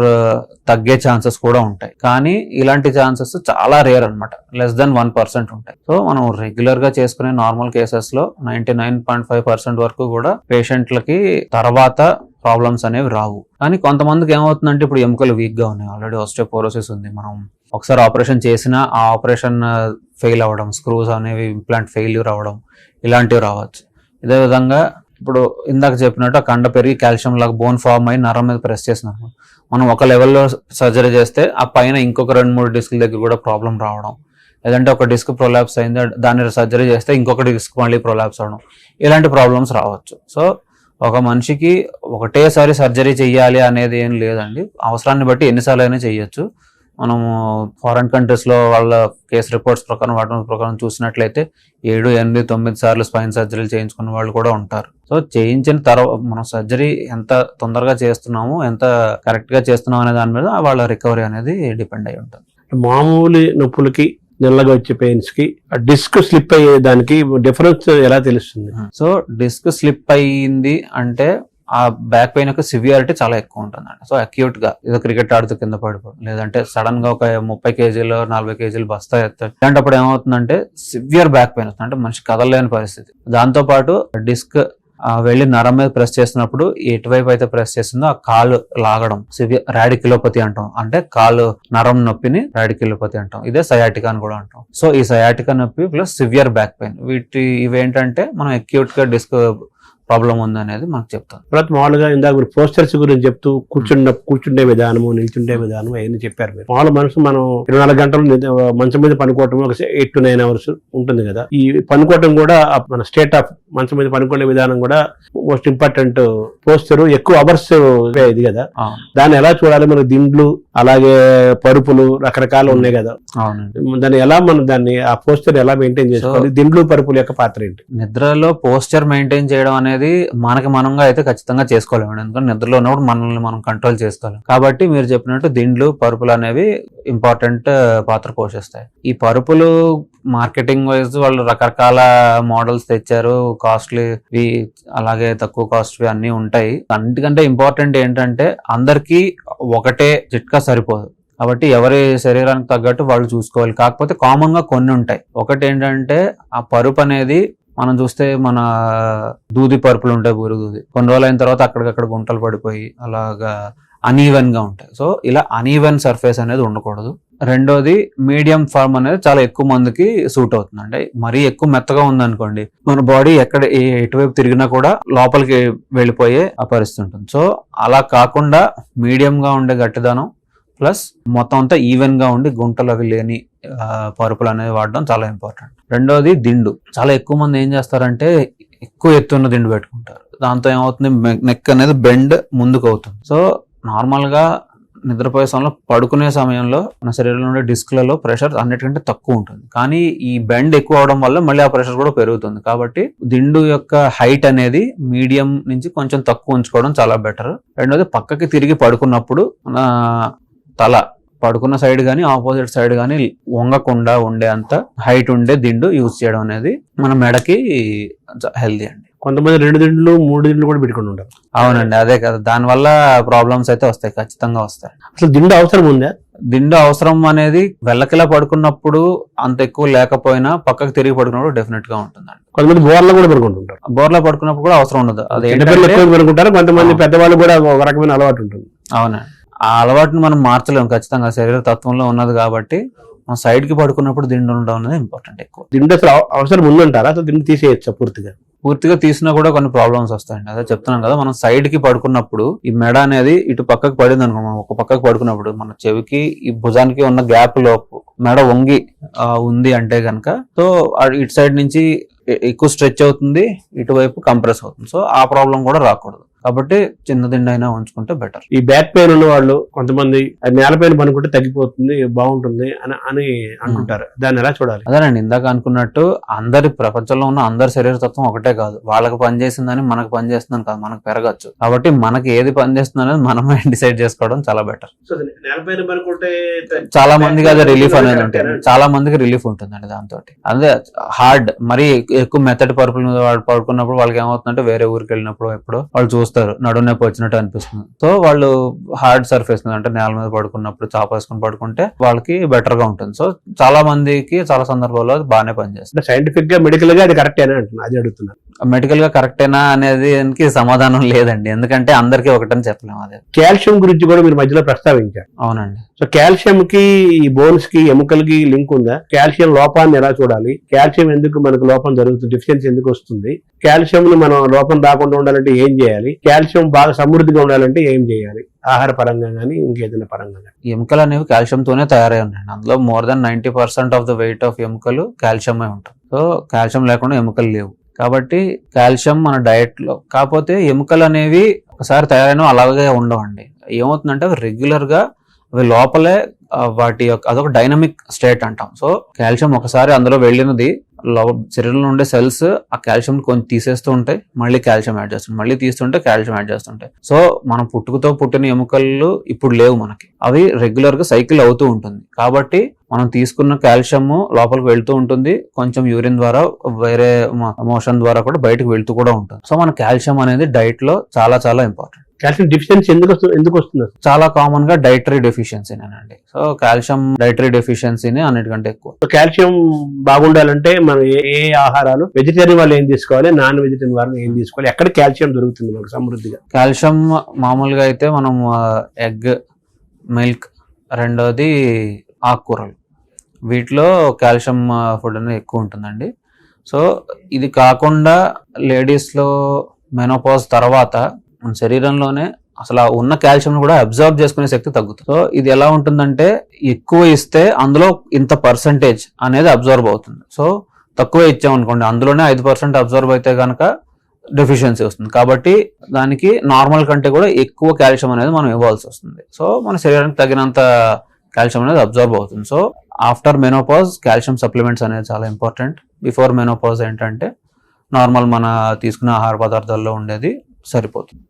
తగ్గే ఛాన్సెస్ కూడా ఉంటాయి. కానీ ఇలాంటి ఛాన్సెస్ చాలా రేర్ అనమాట, లెస్ దెన్ 1% ఉంటాయి. సో మనం రెగ్యులర్ గా చేసుకునే నార్మల్ కేసెస్ లో 99.5% వరకు కూడా పేషెంట్లకి తర్వాత ప్రాబ్లమ్స్ అనేవి రావు. కానీ కొంతమందికి ఏమవుతుందంటే ఇప్పుడు ఎముకలు వీక్ గా ఉన్నాయి, ఆల్రెడీ ఆస్టియోపోరోసిస్ ఉంది, మనం ఒకసారి ఆపరేషన్ చేసినా ఆ ఆపరేషన్ ఫెయిల్ అవ్వడం, స్క్రూస్ అనేవి ఇంప్లాంట్ ఫెయిల్యూర్ అవ్వడం, ఇలాంటివి రావచ్చు. ఇదే విధంగా ఇప్పుడు ఇందాక చెప్పినట్టు ఆ కండ పెరిగి కాల్షియం లాగా బోన్ ఫామ్ అయ్యి నరం మీద ప్రెస్ చేసినప్పుడు మనం ఒక లెవెల్లో సర్జరీ చేస్తే ఆ పైన ఇంకొక 2-3 డిస్కుల దగ్గర కూడా ప్రాబ్లం రావడం, లేదంటే ఒక డిస్క్ ప్రొలాప్స్ అయింది దాన్ని సర్జరీ చేస్తే ఇంకొక డిస్క్ మళ్ళీ ప్రొలాప్స్ అవడం, ఇలాంటి ప్రాబ్లమ్స్ రావచ్చు. సో ఒక మనిషికి ఒకటేసారి సర్జరీ చెయ్యాలి అనేది ఏం లేదండి, అవసరాన్ని బట్టి ఎన్నిసార్లు అయినా చెయ్యొచ్చు. మనము ఫారెన్ కంట్రీస్ లో వాళ్ళ కేసు రిపోర్ట్స్ ప్రకారం వాటి ప్రకారం చూసినట్లయితే 7, 8, 9 సార్లు స్పైన్ సర్జరీలు చేయించుకున్న వాళ్ళు కూడా ఉంటారు. సో చేయించిన తర్వాత మనం సర్జరీ ఎంత తొందరగా చేస్తున్నాము, ఎంత కరెక్ట్ గా చేస్తున్నాం అనే దాని మీద వాళ్ళ రికవరీ అనేది డిపెండ్ అయి ఉంటుంది. మామూలు నొప్పులకి, నల్లగా వచ్చే పెయిన్స్ కి డిస్క్ స్లిప్ అయ్యే దానికి డిఫరెన్స్ ఎలా తెలుస్తుంది? సో డిస్క్ స్లిప్ అయ్యింది అంటే ఆ బ్యాక్ పెయిన్ యొక్క సివియారిటీ చాలా ఎక్కువ ఉంటుందండి. సో అక్యూట్ గా ఏదో క్రికెట్ ఆడుతూ కింద పడిపోవడం, లేదంటే సడన్ గా ఒక 30 కేజీలు 40 కేజీలు బస్తా ఎత్తాడు, ఇలాంటప్పుడు ఏమవుతుందంటే సివియర్ బ్యాక్ పెయిన్ వస్తుంది, అంటే మనిషి కదలలేని పరిస్థితి. దాంతో పాటు డిస్క్ వెళ్ళి నరం మీద ప్రెస్ చేసినప్పుడు ఎటువైపు అయితే ప్రెస్ చేసిందో ఆ కాలు లాగడం, సివియర్ రాడిక్యులోపతి అంటాం, అంటే కాలు నరం నొప్పిని రాడిక్యులోపతి అంటాం. ఇదే సయాటికా అని కూడా అంటాం. సో ఈ సయాటికా నొప్పి ప్లస్ సివియర్ బ్యాక్ పెయిన్, ఇవేంటంటే మనం అక్యూట్ గా డిస్క్ ప్రాబ్లం ఉంది అనేది మనకు చెప్తాం. తర్వాత మామూలుగా ఇందాక పోస్టర్స్ గురించి చెప్తూ కూర్చుండే విధానము, నిల్చుండే విధానం అవన్నీ చెప్పారు మీరు. మామూలు మనసు మనం 24 గంటలు మంచం మీద పనుకోవటం ఒక 8 to 9 hours ఉంటుంది కదా. ఈ పనుకోవటం కూడా మన స్టేట్ ఆఫ్ మంచం మీద పనుకునే విధానం కూడా మోస్ట్ ఇంపార్టెంట్. పోస్టర్ ఎక్కువ అవర్స్ ఇది కదా, దాన్ని ఎలా చూడాలి? మనకు దిండ్లు అలాగే పరుపులు రకరకాలు ఉన్నాయి కదా, దాన్ని ఎలా దాన్ని ఆ పోస్టర్ ఎలా మెయింటైన్ చేసుకోవాలి? దిండ్లు పరుపుల యొక్క పాత్ర ఏంటి? నిద్రలో పోస్టర్ మెయింటైన్ చేయడం అనేది మనకి మనంగా అయితే ఖచ్చితంగా చేసుకోలేము, ఎందుకంటే నిద్రలో ఉన్నప్పుడు మనల్ని మనం కంట్రోల్ చేసుకోలేము. కాబట్టి మీరు చెప్పినట్టు దిండ్లు పరుపులు అనేవి ఇంపార్టెంట్ పాత్ర పోషిస్తాయి. ఈ పరుపులు మార్కెటింగ్ వైజ్ వాళ్ళు రకరకాల మోడల్స్ తెచ్చారు, కాస్ట్లీ అలాగే తక్కువ కాస్ట్లీ అన్ని ఉంటాయి. అన్నిటికంటే ఇంపార్టెంట్ ఏంటంటే అందరికీ ఒకటే చిట్కా సరిపోదు, కాబట్టి ఎవరి శరీరానికి తగ్గట్టు వాళ్ళు చూసుకోవాలి. కాకపోతే కామన్ గా కొన్ని ఉంటాయి. ఒకటి ఏంటంటే ఆ పరుపు అనేది మనం చూస్తే మన దూది పరుపులు ఉంటాయి, బూరు దూది, కొన్ని రోజులు అయిన తర్వాత అక్కడికక్కడ గుంటలు పడిపోయి అలాగా అనీవెన్ గా ఉంటాయి. సో ఇలా అనీవెన్ సర్ఫేస్ అనేది ఉండకూడదు. రెండోది మీడియం ఫార్మ్ అనేది చాలా ఎక్కువ మందికి సూట్ అవుతుంది. అంటే మరీ ఎక్కువ మెత్తగా ఉందనుకోండి, మన బాడీ ఎటువైపు తిరిగినా కూడా లోపలికి వెళ్ళిపోయే ఆ పరిస్థితి ఉంటుంది. సో అలా కాకుండా మీడియం గా ఉండే గట్టిదనం ప్లస్ మొత్తం అంతా ఈవెన్ గా ఉండి గుంటలు అవి లేని పరుపులు అనేది వాడడం చాలా ఇంపార్టెంట్. రెండోది దిండు. చాలా ఎక్కువ మంది ఏం చేస్తారంటే ఎక్కువ ఎత్తున్న దిండు పెట్టుకుంటారు. దాంతో ఏమవుతుంది, నెక్ అనేది బెండ్ ముందుకు అవుతుంది. సో నార్మల్ గా నిద్రపోయే సమయంలో, పడుకునే సమయంలో మన శరీరంలో ఉండే డిస్క్లలో ప్రెషర్ అన్నిటికంటే తక్కువ ఉంటుంది. కానీ ఈ బెండ్ ఎక్కువ అవడం వల్ల మళ్ళీ ఆ ప్రెషర్ కూడా పెరుగుతుంది. కాబట్టి దిండు యొక్క హైట్ అనేది మీడియం నుంచి కొంచెం తక్కువ ఉంచుకోవడం చాలా బెటర్. రెండోది పక్కకి తిరిగి పడుకున్నప్పుడు మన తల పడుకున్న సైడ్ కానీ ఆపోజిట్ సైడ్ కానీ వంగకుండా ఉండే అంత హైట్ ఉండే దిండు యూజ్ చేయడం అనేది మన మెడకి హెల్దీ అండి. కొంతమంది 2 దిండ్లు 3 దిండ్లు కూడా పెట్టుకుని ఉంటారు. అవునండి, అదే కదా, దానివల్ల ప్రాబ్లమ్స్ అయితే వస్తాయి, ఖచ్చితంగా వస్తాయి. అసలు దిండు అవసరం ఉందా? దిండు అవసరం అనేది వెళ్ళకిలా పడుకున్నప్పుడు అంత ఎక్కువ లేకపోయినా పక్కకు తిరిగి పడుకున్నప్పుడు డెఫినెట్ గా ఉంటుందండి. కొంతమంది బోర్లో కూడా పడుకుంటుంటారు. బోర్లో పడుకున్నప్పుడు కూడా అవసరం ఉండదు. అది పడుకుంటారు. కొంతమంది పెద్దవాళ్ళు కూడా ఒక రకమైన అలవాటు ఉంటుంది. అవునండి, ఆ అలవాటుని మనం మార్చలేము, ఖచ్చితంగా శరీర తత్వంలో ఉన్నది. కాబట్టి మనం సైడ్ కి పడుకున్నప్పుడు దిండు ఉండడం అనేది ఇంపార్టెంట్. ఎక్కువ దిండు అసలు అవసరం ఉందంటారా? అసలు దిండు తీసేయచ్చా? పూర్తిగా తీసినా కూడా కొన్ని ప్రాబ్లమ్స్ వస్తాయండి. అదే చెప్తున్నాం కదా, మనం సైడ్ కి పడుకున్నప్పుడు ఈ మెడ అనేది ఇటు పక్కకు పడింది అనుకో, మనం ఒక పక్కకు పడుకున్నప్పుడు మన చెవికి ఈ భుజానికి ఉన్న గ్యాప్ లో మెడ వంగి ఉంది అంటే గనక, సో ఇటు సైడ్ నుంచి ఎక్కువ స్ట్రెచ్ అవుతుంది, ఇటువైపు కంప్రెస్ అవుతుంది. సో ఆ ప్రాబ్లం కూడా రాకూడదు. కాబట్టి చిన్న దిండు అయినా ఉంచుకుంటే బెటర్. ఈ బ్యాక్ పెయిన్ ఉన్న వాళ్ళు కొంతమంది నేలపైన పనుకుంటే తగ్గిపోతుంది, బాగుంటుంది అని అనుకుంటారు. దాన్ని ఎలా చూడాలి? అదేనండి, ఇందాక అనుకున్నట్టు అందరి ప్రపంచంలో ఉన్న అందరి శరీర తత్వం ఒకటే కాదు. వాళ్ళకి పనిచేసిందని మనకు పనిచేస్తుందని కాదు, మనకు పెరగచ్చు. కాబట్టి మనకి ఏది పనిచేస్తుంది అనేది మనమే డిసైడ్ చేసుకోవడం చాలా బెటర్. చాలా మందికి అదే రిలీఫ్ అనేది ఉంటుంది, చాలా మందికి రిలీఫ్ ఉంటుందండి దాంతో. అదే హార్డ్ మరీ ఎక్కువ మెత్తటి పరుపుల మీద పడుకున్నప్పుడు వాళ్ళకి ఏమవుతుందంటే, వేరే ఊరికి వెళ్ళినప్పుడు ఎప్పుడు వాళ్ళు చూస్తారు నడుము నొప్పి వచ్చినట్టు అనిపిస్తుంది. సో వాళ్ళు హార్డ్ సర్ఫేస్ మీద అంటే నేల మీద పడుకున్నప్పుడు చాప వేసుకుని పడుకుంటే వాళ్ళకి బెటర్ గా ఉంటుంది. సో చాలా మందికి చాలా సందర్భాల్లో అది బాగానే పనిచేస్తుంది. సైంటిఫిక్ గా మెడికల్ గా అది కరెక్టేనా అంటున్నా, అది అడుగుతున్నా. మెడికల్ గా కరెక్టేనా అనేది సమాధానం లేదండి, ఎందుకంటే అందరికీ ఒకటని చెప్పలేము. అదే కాల్షియం గురించి కూడా మీరు మధ్యలో ప్రస్తావించారు. అవునండి. సో కాల్షియం కి ఈ బోన్స్ కి ఎముకలకి లింక్ ఉందా? కాల్షియం లోపాన్ని ఎలా చూడాలి? కాల్షియం ఎందుకు మనకు లోపం జరుగుతుంది, డెఫిషియన్సీ ఎందుకు వస్తుంది? కాల్షియం ని మనం లోపం రాకుండా ఉండాలంటే ఏం చేయాలి? కాల్షియం బాగా సమృద్ధిగా ఉండాలంటే ఏం చేయాలి? ఆహార పరంగా కానీ ఇంకేదైనా పరంగా కానీ. ఎముకలు అనేవి కాల్షియంతోనే తయారై ఉన్నాయండి. అందులో more than 90% of the weight of ఎముకలు కాల్షియమే ఉంటుంది. సో కాల్షియం లేకుండా ఎముకలు లేవు. కాబట్టి కాల్షియం మన డయట్ లో, కాకపోతే ఎముకలు అనేవి ఒకసారి తయారైన అలాగే ఉండవండి. ఏమవుతుందంటే అవి రెగ్యులర్ గా అవి లోపలే వాటి యొక్క అదొక డైనమిక్ స్టేట్ అంటాం. సో కాల్షియం ఒకసారి అందులో వెళ్ళినది శరీరంలో ఉండే సెల్స్ ఆ కాల్షియం కొంచెం తీసేస్తూ ఉంటాయి, మళ్ళీ కాల్షియం యాడ్ చేస్తుంటాయి, మళ్ళీ తీస్తుంటే కాల్షియం యాడ్ చేస్తుంటాయి. సో మనం పుట్టుకతో పుట్టిన ఎముకలు ఇప్పుడు లేవు మనకి, అవి రెగ్యులర్ గా సైకిల్ అవుతూ ఉంటుంది. కాబట్టి మనం తీసుకున్న కాల్షియం లోపలికి వెళ్తూ ఉంటుంది, కొంచెం యూరిన్ ద్వారా వేరే మోషన్ ద్వారా కూడా బయటకు వెళ్తూ కూడా ఉంటుంది. సో మన కాల్షియం అనేది డైట్ లో చాలా చాలా ఇంపార్టెంట్. కాల్షియం డెఫిషియన్సీ ఎందుకు వస్తుంది? చాలా కామన్ గా డైటరీ డెఫిషియన్సీనేనండి. సో కాల్షియం డైటరీ డెఫిషియన్సీని అన్నిటికంటే ఎక్కువ. కాల్షియం బాగుండాలంటే మనం ఏ ఆహారాలు, వెజిటేరియన్ వాళ్ళు ఏం తీసుకోవాలి, నాన్ వెజిటేరియన్ వాళ్ళు ఏం తీసుకోవాలి, ఎక్కడ కాల్షియం దొరుకుతుంది మనకు సమృద్ధిగా? కాల్షియం మామూలుగా అయితే మనం ఎగ్, మిల్క్, రెండోది ఆకుకూరలు, వీటిలో కాల్షియం ఫుడ్ అనేది ఎక్కువ ఉంటుందండి. సో ఇది కాకుండా లేడీస్ లో మెనోపాజ్ తర్వాత మన శరీరంలోనే అసలు ఉన్న కాల్షియం కూడా అబ్జర్వ్ చేసుకునే శక్తి తగ్గుతుంది. సో ఇది ఎలా ఉంటుందంటే, ఎక్కువ ఇస్తే అందులో ఇంత పర్సంటేజ్ అనేది అబ్జర్వ్ అవుతుంది. సో తక్కువ ఇచ్చామనుకోండి, అందులోనే 5% అబ్జర్వ్ అయితే కనుక డెఫిషియన్సీ వస్తుంది. కాబట్టి దానికి నార్మల్ కంటే కూడా ఎక్కువ కాల్షియం అనేది మనం ఇవ్వాల్సి వస్తుంది. సో మన శరీరానికి తగినంత కాల్షియం అనేది అబ్జర్వ్ అవుతుంది. So after menopause calcium supplements అనేది చాలా ఇంపార్టెంట్. బిఫోర్ మెనోపాజ్ ఏంటంటే నార్మల్ మన తీసుకునే ఆహార పదార్థాల్లో ఉండేది సరిపోతుంది.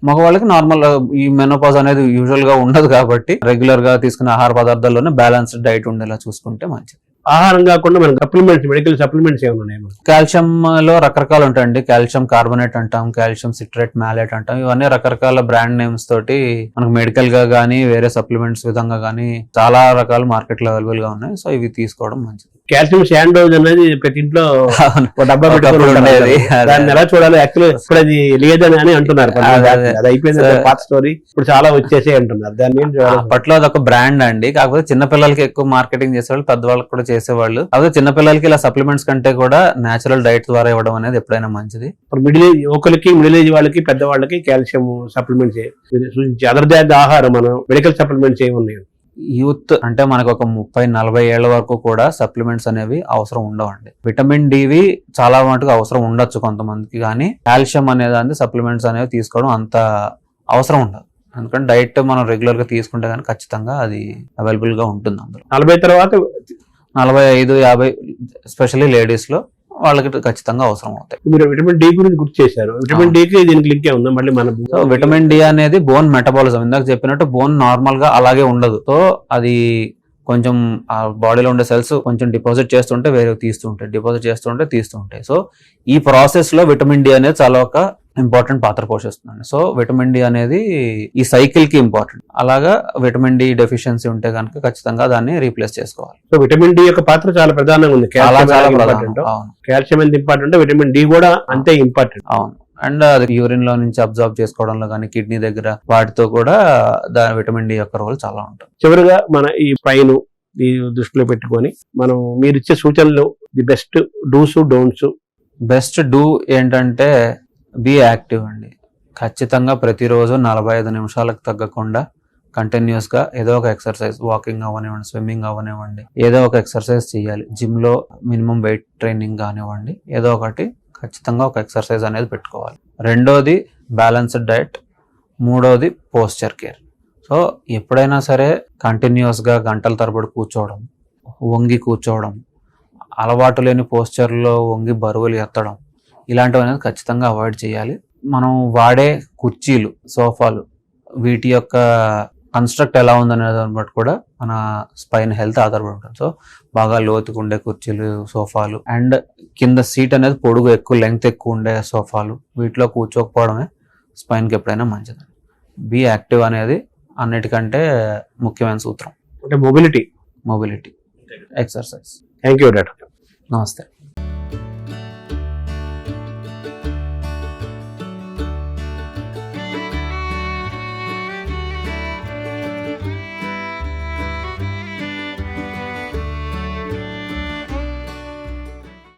మగవాళ్ళకి నార్మల్ ఈ మెనోపాజ్ అనేది యూజువల్ గా ఉండదు కాబట్టి రెగ్యులర్ గా తీసుకునే ఆహార పదార్థాల్లోనే బ్యాలెన్స్డ్ డైట్ ఉండేలా చూసుకుంటే మంచిది. ఆహారం కాకుండా మన సప్లిమెంట్స్, మెడికల్ సప్లిమెంట్స్ ఏమైనా ఉన్నాయి? కాల్షియం లో రకరకాలు ఉంటాయండి. కాల్షియం కార్బోనేట్ అంటాం, కాల్షియం సిట్రేట్, మ్యాలేట్ అంటాం. ఇవన్నీ రకరకాల బ్రాండ్ నేమ్స్ తోటి మనకు మెడికల్ గా గానీ వేరే సప్లిమెంట్స్ విధంగా గానీ చాలా రకాలు మార్కెట్ లో అవైలబుల్ గా ఉన్నాయి. సో ఇవి తీసుకోవడం మంచిది. కాల్షియం శాండోజ్ అనేది ప్రతి ఇంట్లో ఒక డబ్బా పెట్టుకుని ఒకప్పుడు ఉండేది. ఉండేది. దాన్ని ఎలా చూడాలి? యాక్చువల్లీ ఇప్పుడు అది లేదని అని అంటున్నారు. అదే. అది అయిపోయింది, పాత స్టోరీ. ఇప్పుడు చాలా వచ్చేసే అంటున్నారు. దాన్ని ఏం చూడాలి? అప్పట్లో అదొక బ్రాండ్ అండి. కాకపోతే చిన్న పిల్లలకి ఎక్కువ మార్కెటింగ్ చేసేవాళ్ళు, పెద్దవాళ్ళకి కూడా చేసేవాళ్ళు. కాకపోతే చిన్న పిల్లలకి ఇలా సప్లిమెంట్స్ కంటే కూడా నేచురల్ డైట్ ద్వారా ఇవ్వడం అనేది ఎప్పుడైనా మంచిది. ఇప్పుడు మిడిల్ ఏజ్ యువకులకి, మిడిల్ ఏజ్ వాళ్ళకి, పెద్దవాళ్ళకి కాల్షియం సప్లిమెంట్స్ సూచించి అదర్ దాన్ ఆహారం మనం మెడికల్ సప్లిమెంట్స్ ఏమున్నాయి? యూత్ అంటే మనకు ఒక 30-40 ఏళ్ల వరకు కూడా సప్లిమెంట్స్ అనేవి అవసరం ఉండవండి. విటమిన్ డివి చాలా మటుకు అవసరం ఉండొచ్చు కొంతమందికి, కానీ కాల్షియం అనేదాన్ని సప్లిమెంట్స్ అనేవి తీసుకోవడం అంత అవసరం ఉండదు. ఎందుకంటే డైట్ మనం రెగ్యులర్ గా తీసుకుంటే కానీ ఖచ్చితంగా అది అవైలబుల్ గా ఉంటుంది. అందులో 40 తర్వాత 45-50 ఎస్పెషల్లీ లేడీస్ లో వాళ్ళకి ఖచ్చితంగా అవసరం అవుతాయి. మీరు విటమిన్ డి గురించి గుర్తు చేశారు. విటమిన్ డి కి దీనికి లింక్ ఉందా? మళ్ళీ మన సో విటమిన్ డి అనేది బోన్ మెటబాలిజం. ఇందాక చెప్పినట్టు బోన్ నార్మల్ గా అలాగే ఉండదు. సో అది కొంచెం ఆ బాడీలో ఉండే సెల్స్ కొంచెం డిపాజిట్ చేస్తుంటే వేరే తీస్తుంటాయి. సో ఈ ప్రాసెస్ లో విటమిన్ డి అనేది చాలా ఒక ఇంపార్టెంట్ పాత్ర పోషిస్తుంది. సో విటమిన్ డి అనేది ఈ సైకిల్ కి ఇంపార్టెంట్. అలాగా విటమిన్ డి డెఫిషియన్సీ ఉంటే కనుక ఖచ్చితంగా దాన్ని రీప్లేస్ చేసుకోవాలి. సో విటమిన్ డి యొక్క పాత్ర చాలా ప్రధానంగా ఉంది. చాలా ఇంపార్టెంట్. కాల్షియం ఎంత ఇంపార్టెంట్, విటమిన్ డి కూడా అంతే ఇంపార్టెంట్. అవును. అండ్ అది యూరిన్ లో నుంచి అబ్జర్వ్ చేసుకోవడంలో కానీ, కిడ్నీ దగ్గర వాటితో కూడా విటమిన్ డి యొక్క రోల్ చాలా ఉంటుంది. చివరిగా మన ఈ పైన ఈ దృష్టిలో పెట్టుకొని మనం మీరు ఇచ్చే సూచనలు, the best do's don'ts. Best do ఏంటంటే బీ యాక్టివ్ అండి. ఖచ్చితంగా ప్రతిరోజు 45 నిమిషాలకు తగ్గకుండా కంటిన్యూస్ గా ఏదో ఒక ఎక్సర్సైజ్, వాకింగ్ అవనివ్వండి, స్విమ్మింగ్ అవనివ్వండి, ఏదో ఒక ఎక్సర్సైజ్ చేయాలి. జిమ్ లో మినిమం వెయిట్ ట్రైనింగ్ కానివ్వండి, ఏదో ఒకటి ఖచ్చితంగా ఒక ఎక్సర్సైజ్ అనేది పెట్టుకోవాలి. రెండోది బ్యాలెన్స్డ్ డైట్. మూడోది పోస్చర్ కేర్. సో ఎప్పుడైనా సరే కంటిన్యూస్ గా గంటల తరబడి కూర్చోవడం, వంగి కూర్చోవడం, అలవాటు లేని పోస్చర్లో వంగి బరువులు ఎత్తడం, ఇలాంటివి అనేది ఖచ్చితంగా అవాయిడ్ చేయాలి. మనం వాడే కుర్చీలు, సోఫాలు, వీటి యొక్క కన్స్ట్రక్ట్ ఎలా ఉందనే దాన్ని బట్టి కూడా మన స్పైన్ హెల్త్ ఆధారపడి ఉంటుంది. సో బాగా లోతుగా ఉండే కుర్చీలు, సోఫాలు అండ్ కింద సీట్ అనేది పొడుగు ఎక్కువ, లెంగ్త్ ఎక్కువ ఉండే సోఫాలు, వీటిలో కూర్చోకపోవడమే స్పైన్కి ఎప్పుడైనా మంచిది. బీ యాక్టివ్ అనేది అన్నిటికంటే ముఖ్యమైన సూత్రం. అంటే mobility, exercise. Thank you doctor. నమస్తే.